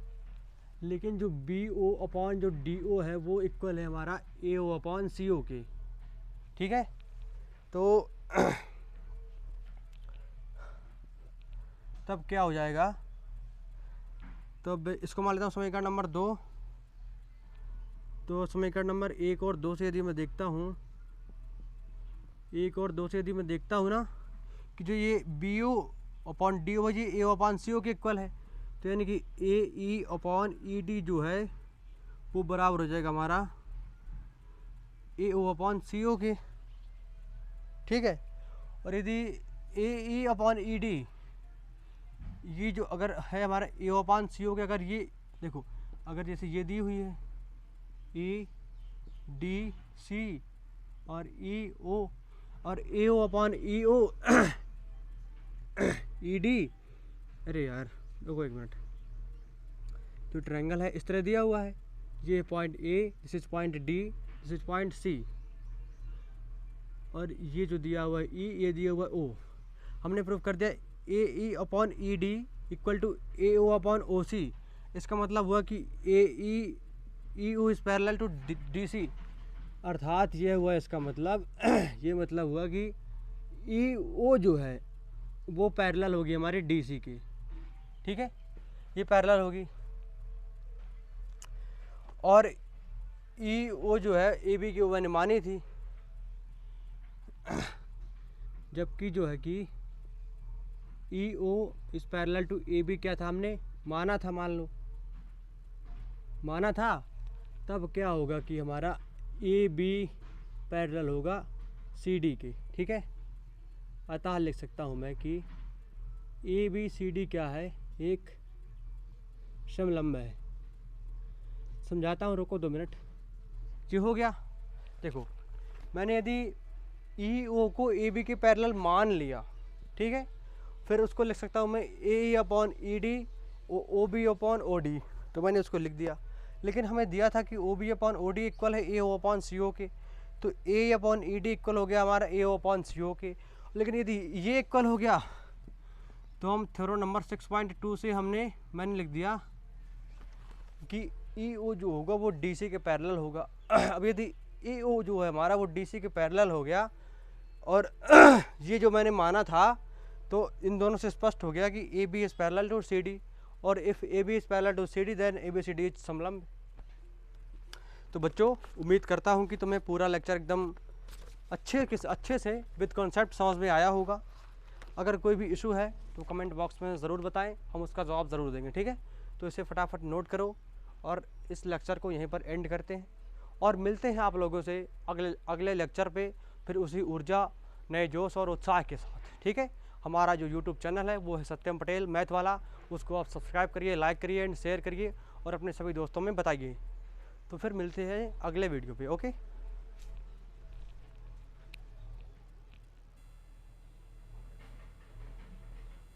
लेकिन जो बी ओ अपॉन जो डी ओ है वो इक्वल है हमारा ए ओ अपॉन सी ओ के, ठीक है। तो तब क्या हो जाएगा, तो अब इसको मान लेता हूँ समीकरण नंबर 2। तो समीकरण नंबर 1 और 2 से यदि मैं देखता हूँ, 1 और 2 से यदि मैं देखता हूँ ना कि जो ये B O upon D O जी ए अपॉन सी ओ के इक्वल है, तो यानी कि A E upon E D जो है वो बराबर हो जाएगा हमारा ए ओ अपॉन सी ओ के। ठीक है। और यदि ए ई अपॉन ई डी ये जो अगर है हमारा ए ओ अपॉन सी ओ के, अगर ये देखो अगर जैसे ये दी हुई है ए डी सी और ई ओ और ए ओ अपॉन ई ओ ई डी, अरे यार देखो एक मिनट, जो ट्रायंगल है इस तरह दिया हुआ है, ये point A, this is point D, this is point C, और ये जो दिया हुआ है ई, ये दिया हुआ है ओ। हमने प्रूव कर दिया A E upon E D equal to A O upon O C. इसका मतलब हुआ कि A E O is parallel to D C, अर्थात ये हुआ इसका मतलब ये मतलब हुआ कि ई ओ जो है वो पैरेलल होगी हमारी डी सी की। ठीक है, ये पैरेलल होगी। और ई ओ जो है ए बी की मैंने मानी थी, जबकि जो है कि E O is parallel to A B क्या था, हमने माना था, मान लो माना था, तब क्या होगा कि हमारा ए बी पैरेलल होगा सी डी के। ठीक है, अतः लिख सकता हूँ मैं कि ए बी सी डी क्या है, एक समलंब है। समझाता हूँ, रुको 2 मिनट। जी हो गया। देखो मैंने यदि ई ओ को ए बी के पैरेलल मान लिया, ठीक है, फिर उसको लिख सकता हूँ मैं A upon E D O B upon O D, तो मैंने उसको लिख दिया। लेकिन हमें दिया था कि O B upon O D equal है A O upon C O के, तो A upon E D equal हो गया हमारा ए ओ अपॉन सी ओ के। लेकिन यदि ये इक्वल हो गया तो हम थ्योरम नंबर 6.2 से मैंने लिख दिया कि ई ओ जो होगा वो डी सी के पैरेलल होगा। अब यदि ए ओ जो है हमारा वो डी सी के पैरेलल हो गया और ये जो मैंने माना था, तो इन दोनों से स्पष्ट हो गया कि A B is parallel to C D, और if A B is parallel to C D then A B C D is समलंब। तो बच्चों उम्मीद करता हूँ कि तुम्हें पूरा लेक्चर एकदम अच्छे से विद कॉन्सेप्ट समझ में आया होगा। अगर कोई भी इशू है तो कमेंट बॉक्स में ज़रूर बताएं, हम उसका जवाब ज़रूर देंगे। ठीक है, तो इसे फटाफट नोट करो और इस लेक्चर को यहीं पर एंड करते हैं और मिलते हैं आप लोगों से अगले लेक्चर पे, फिर उसी ऊर्जा, नए जोश और उत्साह के साथ। ठीक है, हमारा जो यूट्यूब चैनल है वो है सत्यम पटेल मैथ वाला, उसको आप सब्सक्राइब करिए, लाइक करिए एंड शेयर करिए और अपने सभी दोस्तों में बताइए। तो फिर मिलते हैं अगले वीडियो पे। ओके।